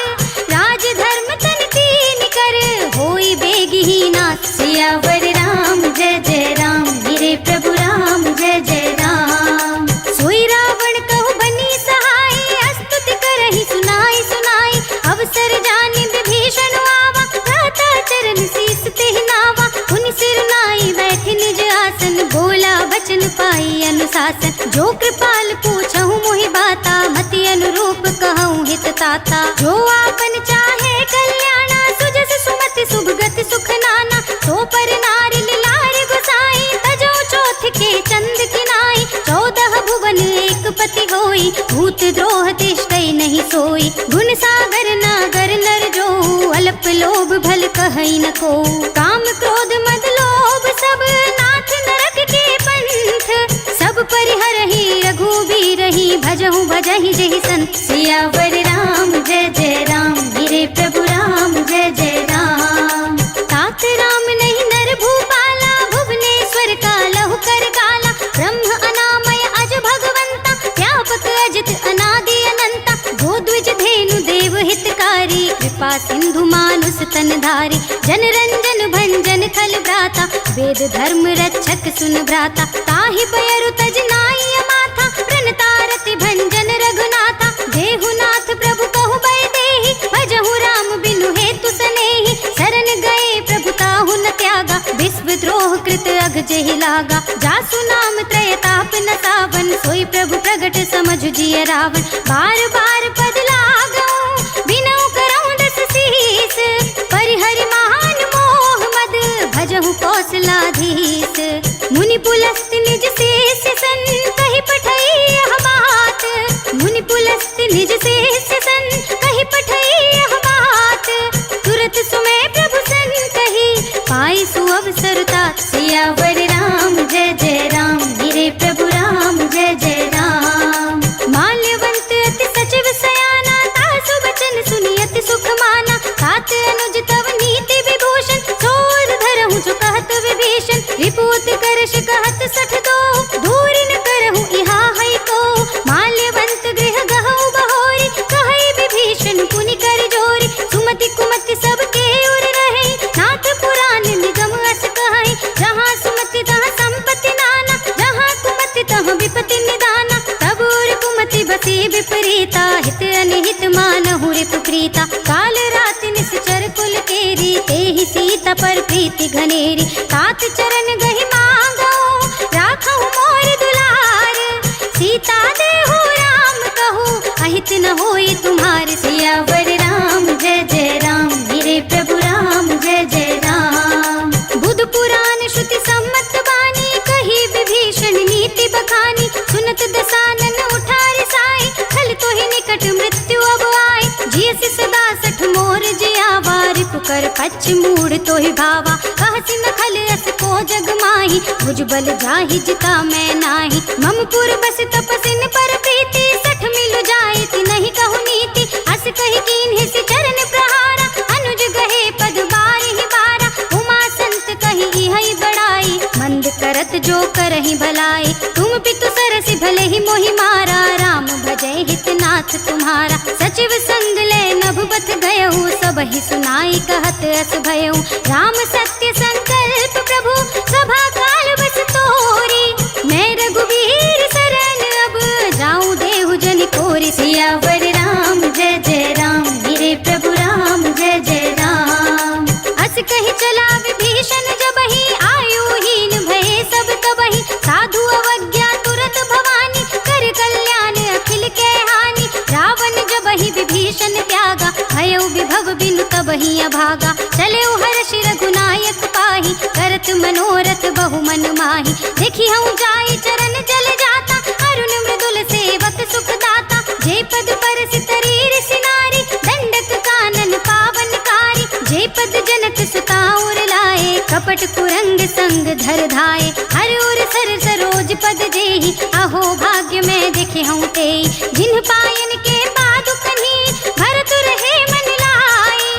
राज धर्म तन तीन कर, होई बेगी नाथ। सियावर राम जय जय राम, मेरे प्रभु राम जय जय राम। सोई रावण कहु बनी सहाय, स्तुति करहि सुनाई सुनाई। अवसर जानि विभीषण आवा, भ्राता चरण शीस तेहि नावा। पुनि सिर नाई बैठि निज आसन, बोला बचन पाई अनुशासन। जो कृपाल पूछहु मोहि बाता, मति अनुरूप कहूँ हित ताता। जो आपन चाहे कल्याणा, सुजस सुमति सुभगति सुख नाना। तो पर नारी लार गोसाई, तजो चौथ के चंद किनाई। 14 भुवन एक पति होई, भूत द्रोह तिष्ठै नहीं सोई। गुण सागर नागर नर जो, अल्प लोभ भल कहै न को। काम क्रोध मद लोभ सब, नाथ नरक के पंथ। सब परिहरहि रघुबीरहि, भजहु भजहि जेहि संत। सियावर राम जय जय राम, मेरे प्रभु राम जय जय राम। तात राम नहीं नर भूपाला, भुवनेश्वर कालहु कर काला। ब्रह्म अनामय अज भगवंता, व्यापक अजित अनादि अनंता। गो द्विज धेनु देव हितकारी, कृपा सिंधु मानुष तन धारी। जन रंजन भंजन खल भ्राता, वेद धर्म रक्षक सुन भ्राता। ताहि बयरु तज नाई अमाथा, प्रणतारति भंजन रघुनाथा। देहु नाथ प्रभु कहु बै देहि, भजहु राम बिनु हेतु सनेहि। शरण गए प्रभु ताहु न त्यागा, विश्व द्रोह कृत अघ जेहि लागा। जासु नाम त्रय ताप न सावन, सोई प्रभु प्रगट समझु जिय रावण। बार बार पद लागऊं, बिनऊ करऊं दस शीस। परिहरि महान मोह मद, भजहु कौशलाधीश। मुनि पुलस्त निज शेष सन, कहि पठई यह बात। मुनि पुलस्त निज शेष सन, कहि पठई यह बात। तुरत सुमय प्रभु सन कही, पाई सुअवसर तात। सियावर राम जय जय राम, मेरे प्रभु राम जय जय राम। माल्यवंत अति सचिव सयाना, तासु बचन सुनि अति सुख माना। तात अनुज तव नीति विभूषण, सोर धरहु जो कहत विभीषण। रिपुत करश कहत सठ दो, दूर न करहु इहा है को। माल्यवंत गृह गहु बहोरी, कहै विभीषण पुनि कर जोरी। सुमति कुमति सबके उर रहे, नाथ पुराण निगम अस कहै। जहाँ सुमति तहाँ संपत्ति नाना, जहाँ कुमति तहाँ विपत्ति निदाना। तब उर कुमति बसे विपरीता, हित अनिहित मानहु रिपु प्रीता। काल रात निश्चर कुल केरी, तेहि सीता पर प्रीति घनेरी। तात चरण गहि मांगो, राखहु मोर दुलार। सीता देहु राम कहू, अहित न होई तुम्हार। सियावर राम जय जय राम, मेरे प्रभु राम जय जय राम। बुध पुराण श्रुति सम्मत बानी, कही विभीषण नीति बखानी। सुनत दसानन उठारि साई, खल तोहि निकट मृत्यु अब आए। जियसि सदा सठ मोर जियावा, रिपुकर पच्छ मूढ़ तोहि भावा। कहसि न खल अस को जग माही, भुजबल जाहि जिता मैं नाही। ममपुर बस तपसिन पर प्रीति, सठ मिलु जाइत नहीं कहु नीति। अस कहि कीन्हि सि चरण प्रहारा, अनुज गहे पद बारिहि बारा। उमा संत कहि इहै बड़ाई, मंद करत जो करहि भलाई। तुम पितु सरसि भले ही मोहि मारा, राम भजै हित नाथ साथ तुम्हारा। सचिव संग ले नभुबत गयऊ, सब ही सुनाई कहत अस भयऊ। राम सत्य संकल्प प्रभु सभा काल बस तोरी, मैं रघुवीर शरण अब जाऊं देहु जन कोरि। सियावर राम जय जय राम, मेरे प्रभु राम जय जय राम। अस कही चला विभीषण जबहि, आयुहीन भये सब तबहि। साधु अवज्ञा तुरत भवानी, कर कल्याण अखिल के हानि। रावण जबहि विभीषण त्यागा, भयउ विभव बिनु तबहि अभागा। चले हर्षि रघुनायक पाहि, करत मनोरथ बहु मन माहि। देखी हूँ जाई चरण जल जाता, अरुण मृदुल सेवक सुख दाता। जे पद परस तरीर सिनारी, दंडक कानन पावनकारी। जे पद जनक सुता उर लाए, कपट कुरंग संग धर धाये। हर उर सर सरोज पद जेहि, अहो भाग्य में देखे हूँ तेई। जिन्ह पायन के पादुकन्हि, भरत रहे मन लाए।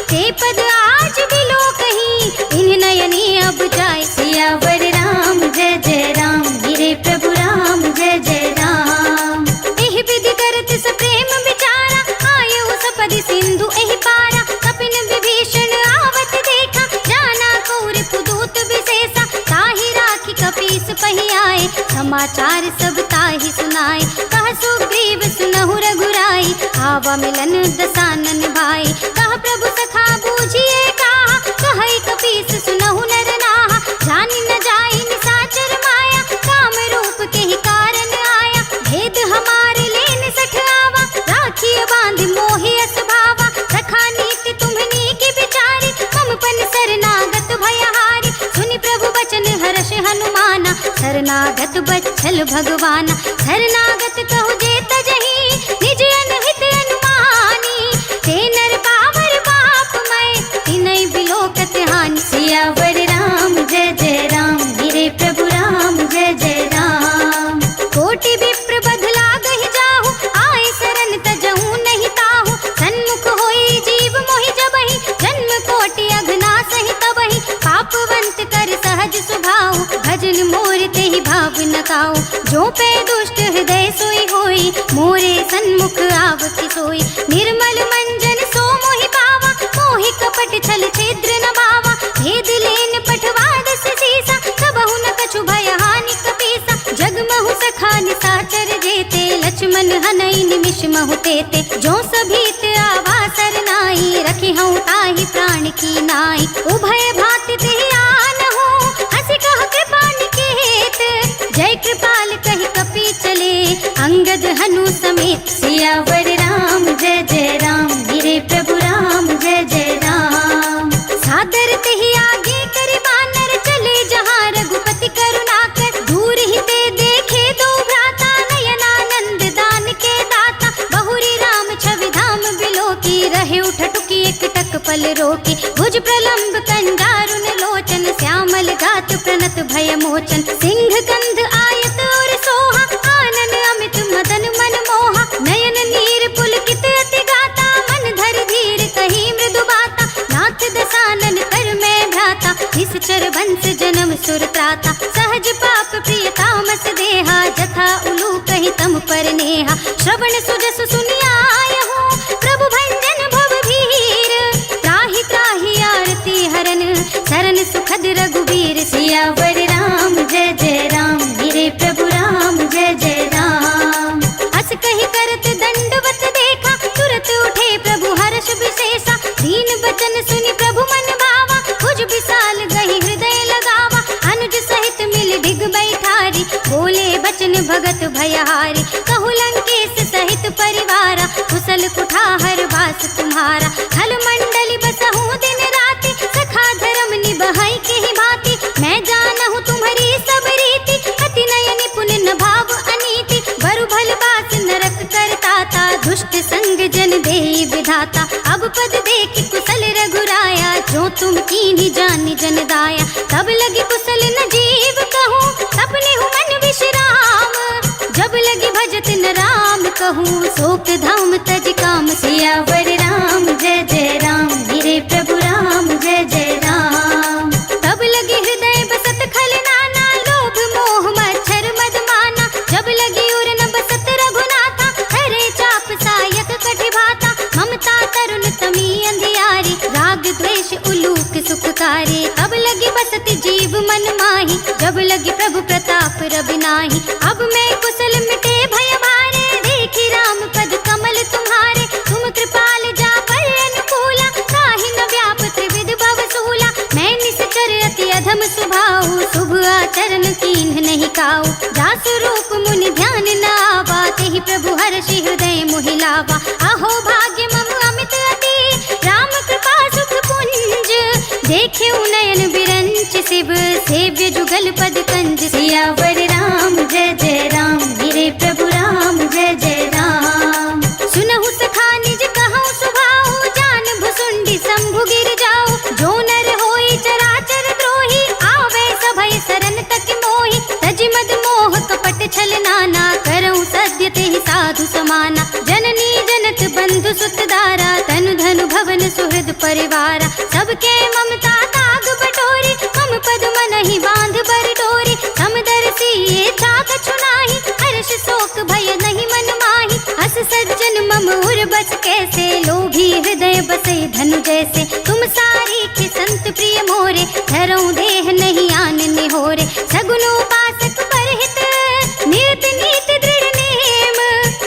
ते पद आज बिलो कहीं, इन्ह नयनी अब जाए। सियावर राम जय जय राम, मेरे प्रभु राम जय जय राम। एहि विधि करत सप्रेम विचारा, आयु सपदि सिंधु एहि पारा। कपिन विभीषण आवत देखा, जाना कौर पुदूत विशेषा। ताहि राखी कपीस पहि आए, समाचार सब ताहि सुनाए। कह सुग्रीव सुनहु रघुराई, आवा मिलन दसानन भाई। कह प्रभु सखा बूझिए कहा, कहै कपीस सुनहु नर नाहा। जानि न जाई निसाचर माया, काम रूप के ही कारण आया। भेद हमारे लेन सठ आवा, राखिय बांध मोहि अस भावा। सखा नीति तुम्हनी की बिचारी, मम पन शरणागत भयहारी। सुनि प्रभु बचन हर्ष हनुमाना, शरणागत बच्छल भगवाना। शरणागत कहु जे तजहि, निज अनहित अनुमानी। ते नर पावर बाप मैं, तिनै बिलोकत हानि। सियावर राम जय जय राम, मेरे प्रभु राम जय जय राम। कोटि विप्र बधला गहि जाहु, आए शरण तजहु नहीं ताहु। सन्मुख होई जीव मोहि जबहि, जन्म कोटि अघना सहि तबहि। पापवंत कर सहज स्वभाव, भजन मोर तेहि भाव न काऊ। जो पे दुष्ट हृदय सोई होई, मोरे सन्मुख आवति सोई। निर्मल मंजन सो मोहि पावा, मोहि कपट छल छिद्र न बावा। भेद लेन पठवा दस सीसा, सबहु न कछु भय हानि कपीसा। जगमहु सखा निसाचर जेते, लक्ष्मण हनई निमिष महु तेते। जो सभीत आवा सरनाई, रखी हूँ ताहि प्राण की नाई। उभय भात तेहि आनहु, हंसी कह कृपा निकेत। जय कृपाल कहि कपि चले, अंगद हनु समेत। सियावर राम जय जय राम, मेरे प्रभु राम जय जय राम। सादर तेहि आगे करि बानर, चले जहाँ रघुपति करुणाकर। दूर ही ते देखे दो भ्राता, नयनानंद दान के दाता। बहुरी राम छवि धाम बिलोकी, रहे उठटुकी एकटक पल रोकी। भुज प्रलंब कंजारुन लोचन, श्यामल गात प्रणत भय मोचन। सिंह कंध आयत और सोहा, आनन अमित मदन मन मोहा। नयन नीर पुलकित अति गाता, मन धर धीर कही मृदु बाता। नाथ दसानन कर में भ्राता, निश्चर वंश जन्म सुर त्राता। सहज पाप प्रिय तामस देहा, जथा उलू कहि तम पर नेहा। श्रवण सुजस सुनियायहु, प्रभु भंजन भव भीर। त्राहि त्राहि आरती हरन, शरण सुखद रघुबीर। सियावर राम जय जय राम, मेरे प्रभु राम जय जय राम। अस कहि करत दंडवत देखा, तुरत उठे प्रभु हर्ष विशेषा। दीन बचन सुनि प्रभु मन भावा, भुज विशाल गहि हृदय लगावा। अनुज सहित मिल डिग बैठारी, बोले बचन भगत भयहारी। कहु लंकेश सहित परिवारा, कुशल कुठार वास तुम्हारा। खल मंडली बसहु दिन राति, सखा धर्म निबहै केहि भांति। मैं जानहु तुम्हारी सब रीति, अति नय निपुण न भाव अनीति। बरु भल बास नरक करताता, दुष्ट संग जन देहि विधाता। अब पद देखि कुशल रघुराया, जो तुम कीन्ही जानि जन दाया। तब लगी कुशल न जीव कहूँ, सपने हूँ मन विश्राम। जब लगी भजत न राम कहूँ, शोक धाम तज काम। सियावर राम जय जय राम, मेरे प्रभु राम जय जय राम। तब लगी हृदय बसत खल नाना, लोभ मोह मच्छर मद माना। जब लगी उर न बसत रघुनाथा, हरे चाप सा जासु रूप मुनि ध्यान न आवा, तेहि प्रभु हर्षि हृदय मोहिलावा। अहो भाग्य मम अमित अति, राम कृपा सुख पुंज, देखे नयन बिरंच शिव, सेव्य जुगल पद कंज। सियावर राम जय जय राम, मेरे प्रभु राम जय जय राम। सुनहु सखा निज कहऊँ सुभाऊ, जान भुसुंडी शंभु गिर जाओ। जो नर होई चराचर द्रोही, आवे सभय सरन तक मोहि। तज मद मोह कपट छल नाना, करऊँ सद्य तेहि साधु समाना। जननी जनत बंधु सुत दारा, तनु धनु भवन सुहृद परिवारा। सबके ममता ताग बटोरी, मम पद मनहि बांध बर डोरी। समदर्शी ये चाक छुनाहि, हर्ष शोक भय नहीं मन माहि। हस सज्जन मम उर बस कैसे, लोभी हृदय बसे धनु जैसे। तुम सारी के संत प्रिय मोरे, धरऊँ देह नहीं आन निहोरे। सगुन उपासक परहित, नियत नीति दृढ़ नेम।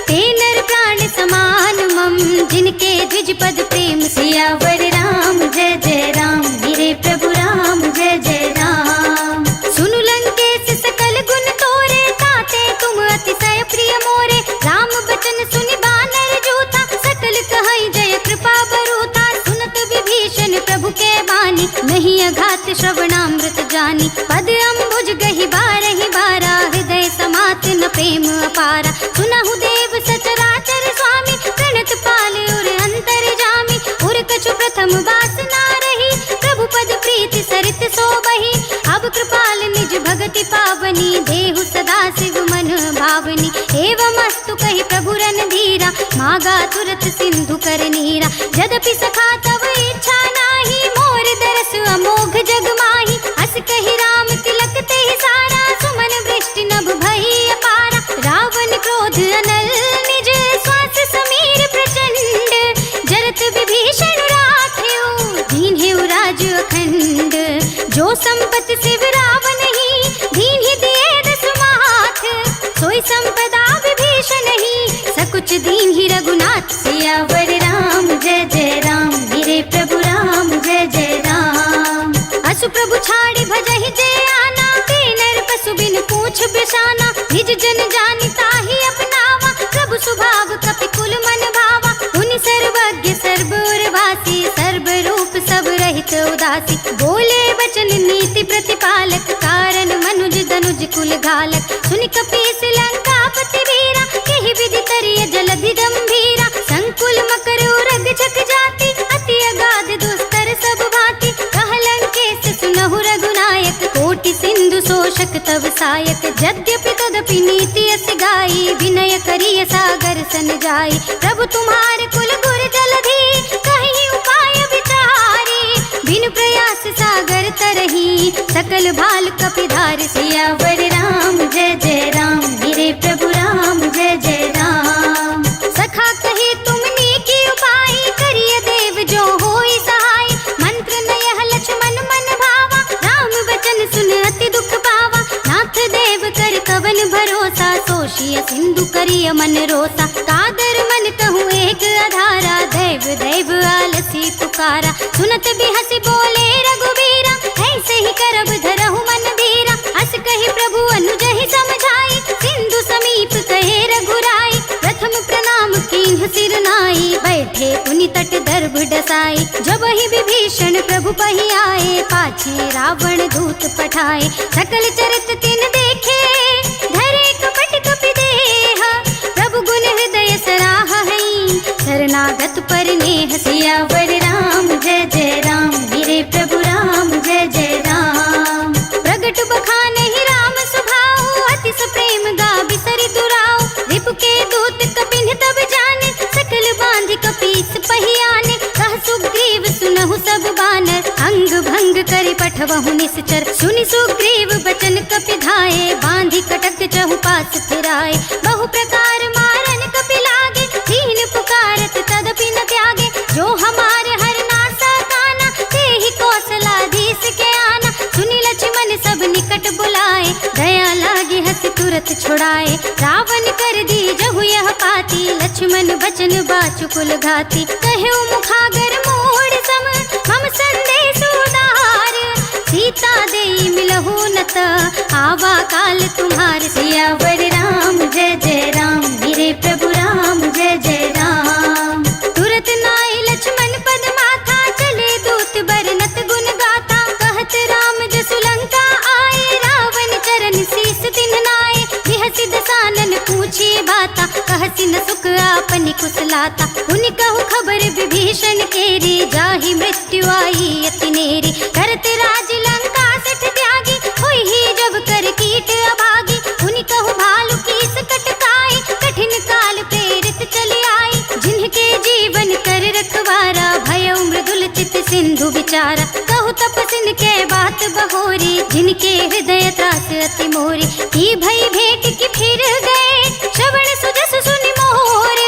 ते नर प्राण समान मम, जिनके द्विज पद प्रेम। सियावर राम जय जय राम, मेरे प्रभु राम जय जय राम। सुनु लंकेश सकल गुण तोरे, ताते तुम अतिशय प्रिय मोरे। राम बचन सुनि बानर जूथा, सकल कहई जय कृपा बरूथा। सुनत विभीषण प्रभु के बानी, नहीं अघात श्रवणामृत जानी। पद अम्बुज गहि बारहि बारा, हृदय समात न प्रेम अपारा। सुनहु देव सचराचर स्वामी, प्रणत पाल उर अंतर जामी। उर कछु प्रथम वासना रही, प्रभु पद प्रीति सरित सोबहि। अब कृपाल निज भगति पावनी, देहु सदा शिव मन भावनी। एवं अस्तु कहि प्रभु रणधीरा, मागा तुरत सिंधु कर नीरा। यद्यपि सखा तव इच्छा नाही, मोर दरस अमोघ जग माही। हस कहि राम तिलक तेहि सारा, सुमन वृष्टि नभ भई अपारा। रावण क्रोध अनल निज, श्वास समीर प्रचंड। जरत विभीषण राखेउ, दीन्हेउ राज अखंड। जो संपत शिव रावण ही, दीन्हि दिए दस माथ। सोई संपदा विभीषण ही, सकुच दीन्हि रघुनाथ। सियावर राम जय जय राम, मेरे प्रभु राम जय जय राम। असु प्रभु छाड़ी भजहि जय आना, ते नर पशु बिन पूछ बिसाना। निज जन जानि ताहि अपनावा, प्रभु स्वभाव कपि कुल मन भावा। मुनि सर्वज्ञ सर्व उर्वासी, सर्व रूप सब रहित उदासी। बोले वचन नीति प्रतिपालक, कारण मनुज दनुज कुल घालक। सुनि कपीस लंकापति वीरा, केहि विधि करिय जलधि गंभीरा। संकुल मकर उरग झक जाति, अति अगाध दुस्तर सब भांति। कह लंकेश सुनहु रघुनायक, कोटि सिंधु शोषक तव सायक। यद्यपि तदपि नीति अस गाई, विनय करिय सागर सन जाई। प्रभु तुम्हारे कुल गुर जलधि, कहीं उपाय विचारी। बिन प्रयास सागर तरही, सकल भाल कपिधार। सियावर राम जय जय राम, मेरे प्रभु राम जय जय राम। सखा कही तुमने की उपाय, करिय देव जो होई सहाय। मंत्र नयह लक्ष्मण मन भावा, राम बचन सुन अति दुख पावा। नाथ देव कर कवन भरोसा, तोषिय सिंधु करिय मन रोसा। कादर मन कहूँ एक आधारा, दैव दैव आलसी पुकारा। सुनत बिहसि बोले रघुवीरा, ऐसे ही करब धरहु मन धीरा। हस कहि प्रभु अनुज ही समझाई, सिंधु समीप कहे रघुराई। प्रथम प्रणाम कीन्ह सिर नाई, बैठे पुनि तट दर्भ डसाई। जब ही विभीषण प्रभु पहि आए, पाछे रावण दूत पठाए। सकल चरित तिन देखे, धरे कपट कपि देह। प्रभु गुण हृदय सराह हई, शरणागत पर नेह। सियावर राम जय जय राम, मेरे प्रभु राम जय जय राम। प्रगट बखानहि राम स्वभाव, अति सुप्रेम गाबि सरि दुराव। रिपु के दूत कपिन्ह तब जाने, सकल बांधि कपीस पहि आने। कह सुग्रीव सुनहु सब बानर, अंग भंग करि पठवहु निश्चर। सुनि सुग्रीव बचन कपि धाये, बांधि कटक चहुपास फिराए। बहु प्रकार मारन कपि लागे, दीन पुकारत तदपि न त्यागे। जो हमारे हर नासा काना, तेहि कौशलाधीश के आना। सुनि लक्ष्मण सब निकट बुलाए, दया लागे हस तुरत छुड़ाए। रावण कर दी जहु यह पाती, लक्ष्मण बचन बाचु कुल घाती। कहे मुखागर मोड़ सम, मम संदेश उदार। सीता देई मिलहु न त आवा काल तुम्हार। सियावर राम जय जय राम, मेरे प्रभु राम जय जय राम। तुरत नाय लक्ष्मण पद माथा, चले दूत बरनत गुण गाथा। कहत राम जसु लंका आए, रावण चरण शीस तिन नाए। बिहसि दसानन पूछे बाता, कहसि न सुख आपनि कुशलाता। उनि कहु खबर विभीषण केरी, जाहि मृत्यु आई अति नेरी। करत राज लंका सिठ त्यागी, होई ही जब कर कीट अभागी। उनि कहु भालु कीस कटकाए, कठिन काल प्रेरित चले आई। जिनके जीवन कर रखवारा, भयउ मृदुल चित सिंधु विचारा। कहु तपसिन के बात बहोरी, जिनके हृदय त्रास अति मोरी। की भई भेंट की फिर गए, श्रवण सुजस सुनि मोर।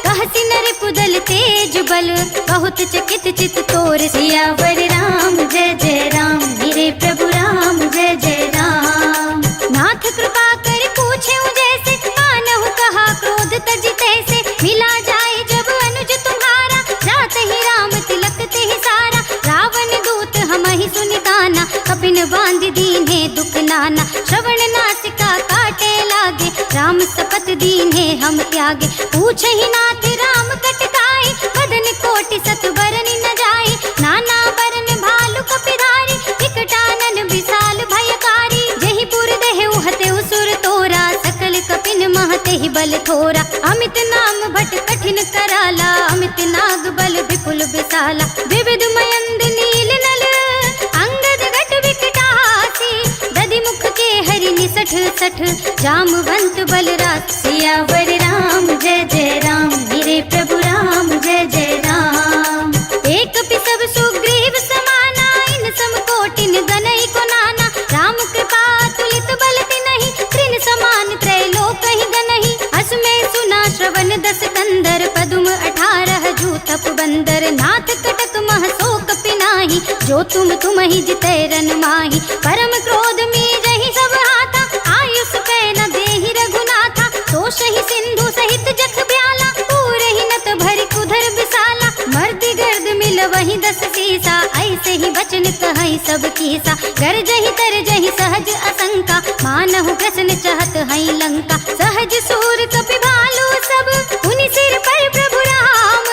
कहसि नर कुदल तेज बल, बहुत चकित चित तोर। सियावर राम जय जय राम, मेरे प्रभु राम जय जय राम। नाथ कृपा कर पूछे जैसे, मानहु कहा क्रोध तज तैसे। मिला जाए जब अनुज तुम्हारा, जात ही राम तिलक ते सारा। रावण दूत हमहि सुनि काना, कपिन बांध दीन्हे दुख नाना। श्रवण नासिका काटे लागे, राम सपत दीन्हे हम त्यागे। पूछहि नाथ राम कटकाई, बदन कोटि सत बरन न जाई। नाना बरन भालु कपिधारी, विकटानन विशाल भयकारी। जहि पुर देहु हतेउ सुर तोरा, सकल कपिन महते ही बल थोरा। अमित नाम भट कठिन कराला, अमित नाग बल विपुल विशाला। विविध मयंद नील नल, अंगद घट विकटासी। दधि मुख के हरि निसठ सठ, जामवंत बलराज। सियावर राम जय जय राम, मेरे प्रभु राम जय जय राम। एक पिसव सुग्रीव समाना, इन सम कोटिन गनई को नाना। राम कृपा तुलित बल तिनहि, त्रिन समान त्रैलोक ही गनहि। अस में सुना श्रवण दस कंदर, पदुम 18 जूतप बंदर। नाथ कटक मह शोक पिनाहि, जो तुम ही जितै रन माहि। परम क्रोध में जहि सब हाथा, आयुष कै न देहि रघुनाथा। तोषहि सिंधु सहित जख ब्याला, पूरहि नत भरि कुधर विशाला। मर्दि गर्द मिल वही 10 सीसा, ऐसे ही बचन कहै सब कीसा। गरजहि तरजहि सहज असंका, मानहु ग्रसन चहत हई लंका। सहज सूर कपि भालु सब, उनि सिर पर प्रभु राम।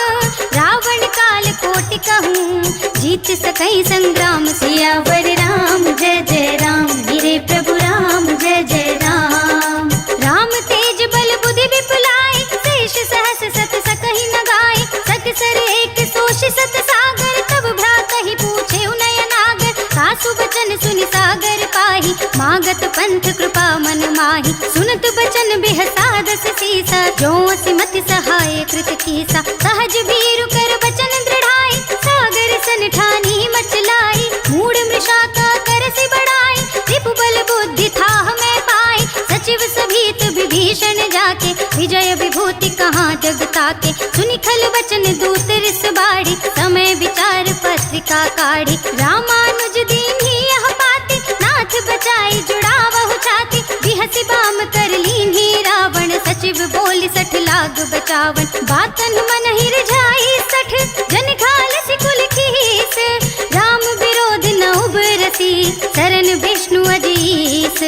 रावण काल कोटि कहूँ, जीत सकई संग्राम। सियावर राम जय जय राम, मेरे प्रभु राम जय जय राम। राम तेज बल बुद्धि विपुलाई, शेष सहस सत सकहि न गाय। सत सर एक सोष सत सागर, तब भ्रातहि पूछे नयन नागर। सासु बचन सुनि सागर पाहि, मागत पंथ कृपा मन माहि। सुनत बचन बिहसा 10 सीसा, जो सिमति सहाय कृत कीसा। सहज वीरु कर बचन दृढ़ाई, सागर सन ठानी मचलाई। मूढ़ मृषा का करसि बढ़ाई, रिपु बल बुद्धि थाह में पाई। सचिव सभीत विभीषण जाके, विजय विभूति कहाँ जग ताके। सुनि खल बचन दूत रिस बाढ़ी, समय विचार पत्रिका काढ़ी। रामानुज दीन्ही यह पाती, नाथ बचाई जुड़ावहु छाती। बिहसि बाम कर लीन्ही रावण, सचिव बोल 60 लाग बचावन। बातन मन ही रिझाई 60, जन खालसि कुल कीस। राम विरोध न उबरसी, शरण विष्णु अजीस।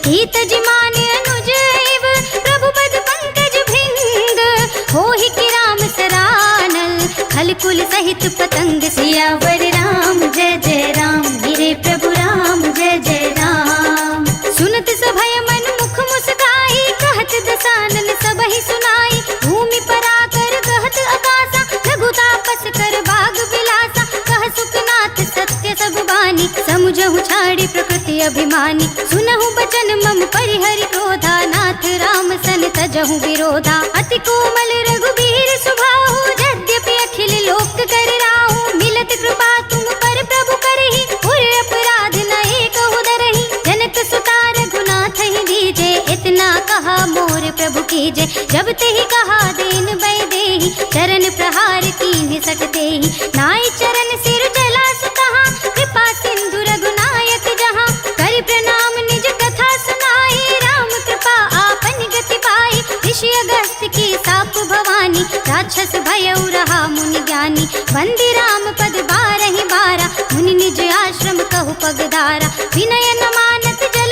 हीत जिमान अनुज एव, प्रभु पद पंकज भृंग। होहि कि राम सरानल, खल कुल सहित पतंग। सियावर राम जय जय राम, मेरे प्रभु राम जय जय राम। सुनत सभय मन मुख मुस्काई, कहत दसानन सबहि सुनाई। भूमि पराकर कहत आकाशा, लघु तापस कर बाग विलासा। कह सुखनाथ सत्य सब बानी, समुझहु छाड़ी प्रकृति अभिमानी। सुनहु बचन मम परिहरि क्रोधा, नाथ राम सन तजहु विरोधा। अति कोमल रघुबीर सुभाहु, यद्यपि अखिल लोक कर राहु। मिलत कृपा तुम पर प्रभु करहि, उर अपराध न एकहु दरहि। जनक सुता रघुनाथ ही दीजे, इतना कहा मोर प्रभु कीजे। जब तेहि कहा देन बै देहि, चरण प्रहार कीन्हि सट देहि। नाई चरण सिर जला सुतहाँ, कृपा सिंधु रघुनायक जहाँ। करि प्रणाम निज कथा सुनाई, राम कृपा आपन गति पाई। ऋषि अगस्त्य की साप भवानी, राक्षस भयउ रहा मुनि ज्ञानी। वंदि राम पद 12 मुनि निज आश्रम कहु पगधारा। विनय न मानत जल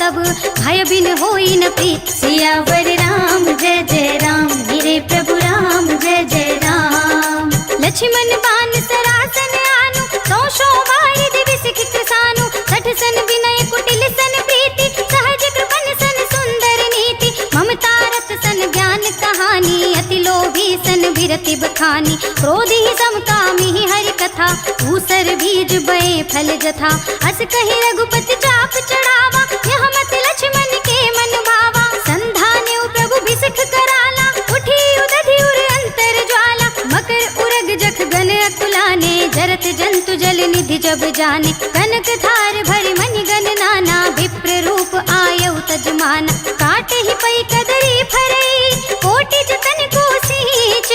अब भय बिन होई न प्रीत। सियावर राम जय जय राम, मेरे प्रभु राम जय जय राम। लक्ष्मण बान सरासन आनु, सौ शोभाई दिव्य सिख कृसानु। सठ सन विनय कुटिल सन प्रीति, सहज कृपन सन सुंदर नीति। ममता रस सन ज्ञान कहानी, अति लोभी सन विरति बखानी। क्रोधी समकामी हरि कथा, ऊसर बीज बए फल जथा। अस कहि रघुपति चाप चढ़ावा, यह मत लक्ष्मण के मन भावा। संधान्यो प्रभु बिसख कराला, उठी उदधि उर अंतर ज्वाला। मकर उरग जख गन अकुलाने, जरत जंतु जल निधि जब जाने। कनक धार भरि मनि गन नाना, विप्र रूप आयउ तजमाना। काट ही पई कदरी फरई, कोटि जतन को सींच।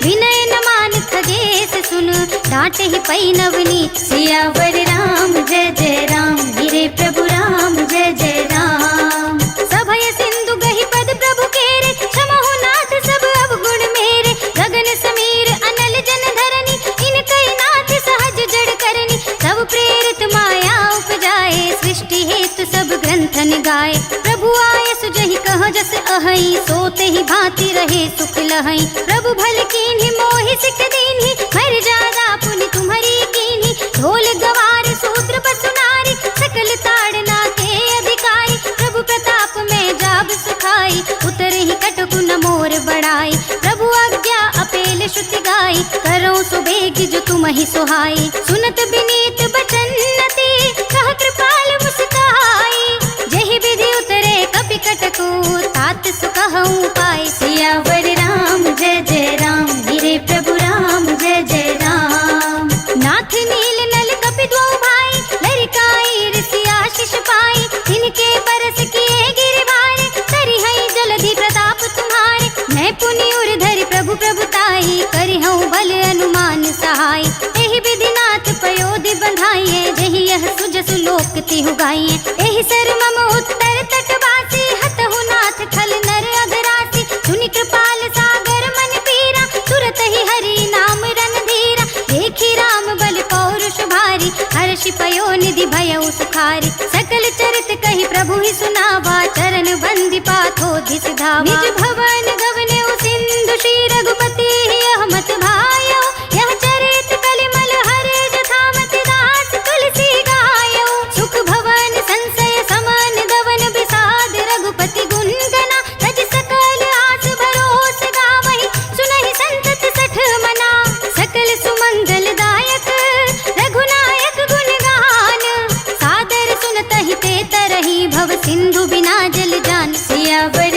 विनय न मान खगेश सुन, डांट ही पई नवनीत। सियावर राम जय जय राम, मेरे प्रभु राम जय जय राम। सभय सिंधु गहि पद प्रभु केरे, क्षमहु नाथ सब अवगुण मेरे। गगन समीर अनल जन धरनी, इनकई नाथ सहज जड़ करनी। सब प्रेरित माया उपजाए, सृष्टि हेतु सब ग्रंथन गाए। प्रभु आय सुजहि कह जस अहई, सोते ही भांति रहे सुख लहई। प्रभु भल कीन्ही मोहि सिख दीन्ही, मर्यादा पुनि तुम्हारी कीन्ही। ढोल गवार सूत्र पसु नारी, सकल ताड़ना के अधिकारी। प्रभु प्रताप में जाब सुखाई, उतरे ही कटकु न मोर बढ़ाई। प्रभु आज्ञा अपेल श्रुति गाई, करो सुबेग जो तुम ही सुहाई। सुनत बिनीत बचन नति, कह कृपाल मुस्काई। जहि विधि उतरे कपि कटकु, तात सुकहउँ पाई। सियावर राम जय जय राम, मेरे प्रभु राम जय जय राम। नाथ नील नल कपि द्वौ भाई, लरिकाई ऋषि आशीष पाई। तिनके बरस किए गिरवारे, करिहई जलधि प्रताप तुम्हारे। मैं पुनि उर धरि प्रभु प्रभुताई, करिहउँ बल अनुमान सहाय। एहि विधि नाथ पयोधि बंधाइए, जहि यह सुजसु लोक तिहु गाइए। एहि सर मम उत्तर तटवासी, हतहु नाथ खल नर अघरासी। सुनि कृपाल सागर मन पीरा, तुरत ही हरि नाम रणधीरा। देखी राम बल पौरुष भारी, हर्षि पयो निधि भयउ सुखारी। सकल चरित कहि प्रभु ही सुनावा, चरण बंदी पाथो दिस धावा। निज भवन गवने सिंधु श्री रघुपति, यह मत भायो। यह चरित कलिमल हरे, जथामति दास तुलसी गायो। सुख भवन संशय समन दवन, विषाद रघुपति गुण गना। तज सकल आस भरोस गावहि, सुनहि संतत सठ मना। सकल सुमंगल दायक, रघुनायक गुण गान। सादर सुनतहि ते तरहि, भव सिंधु बिना जल जान। सियावर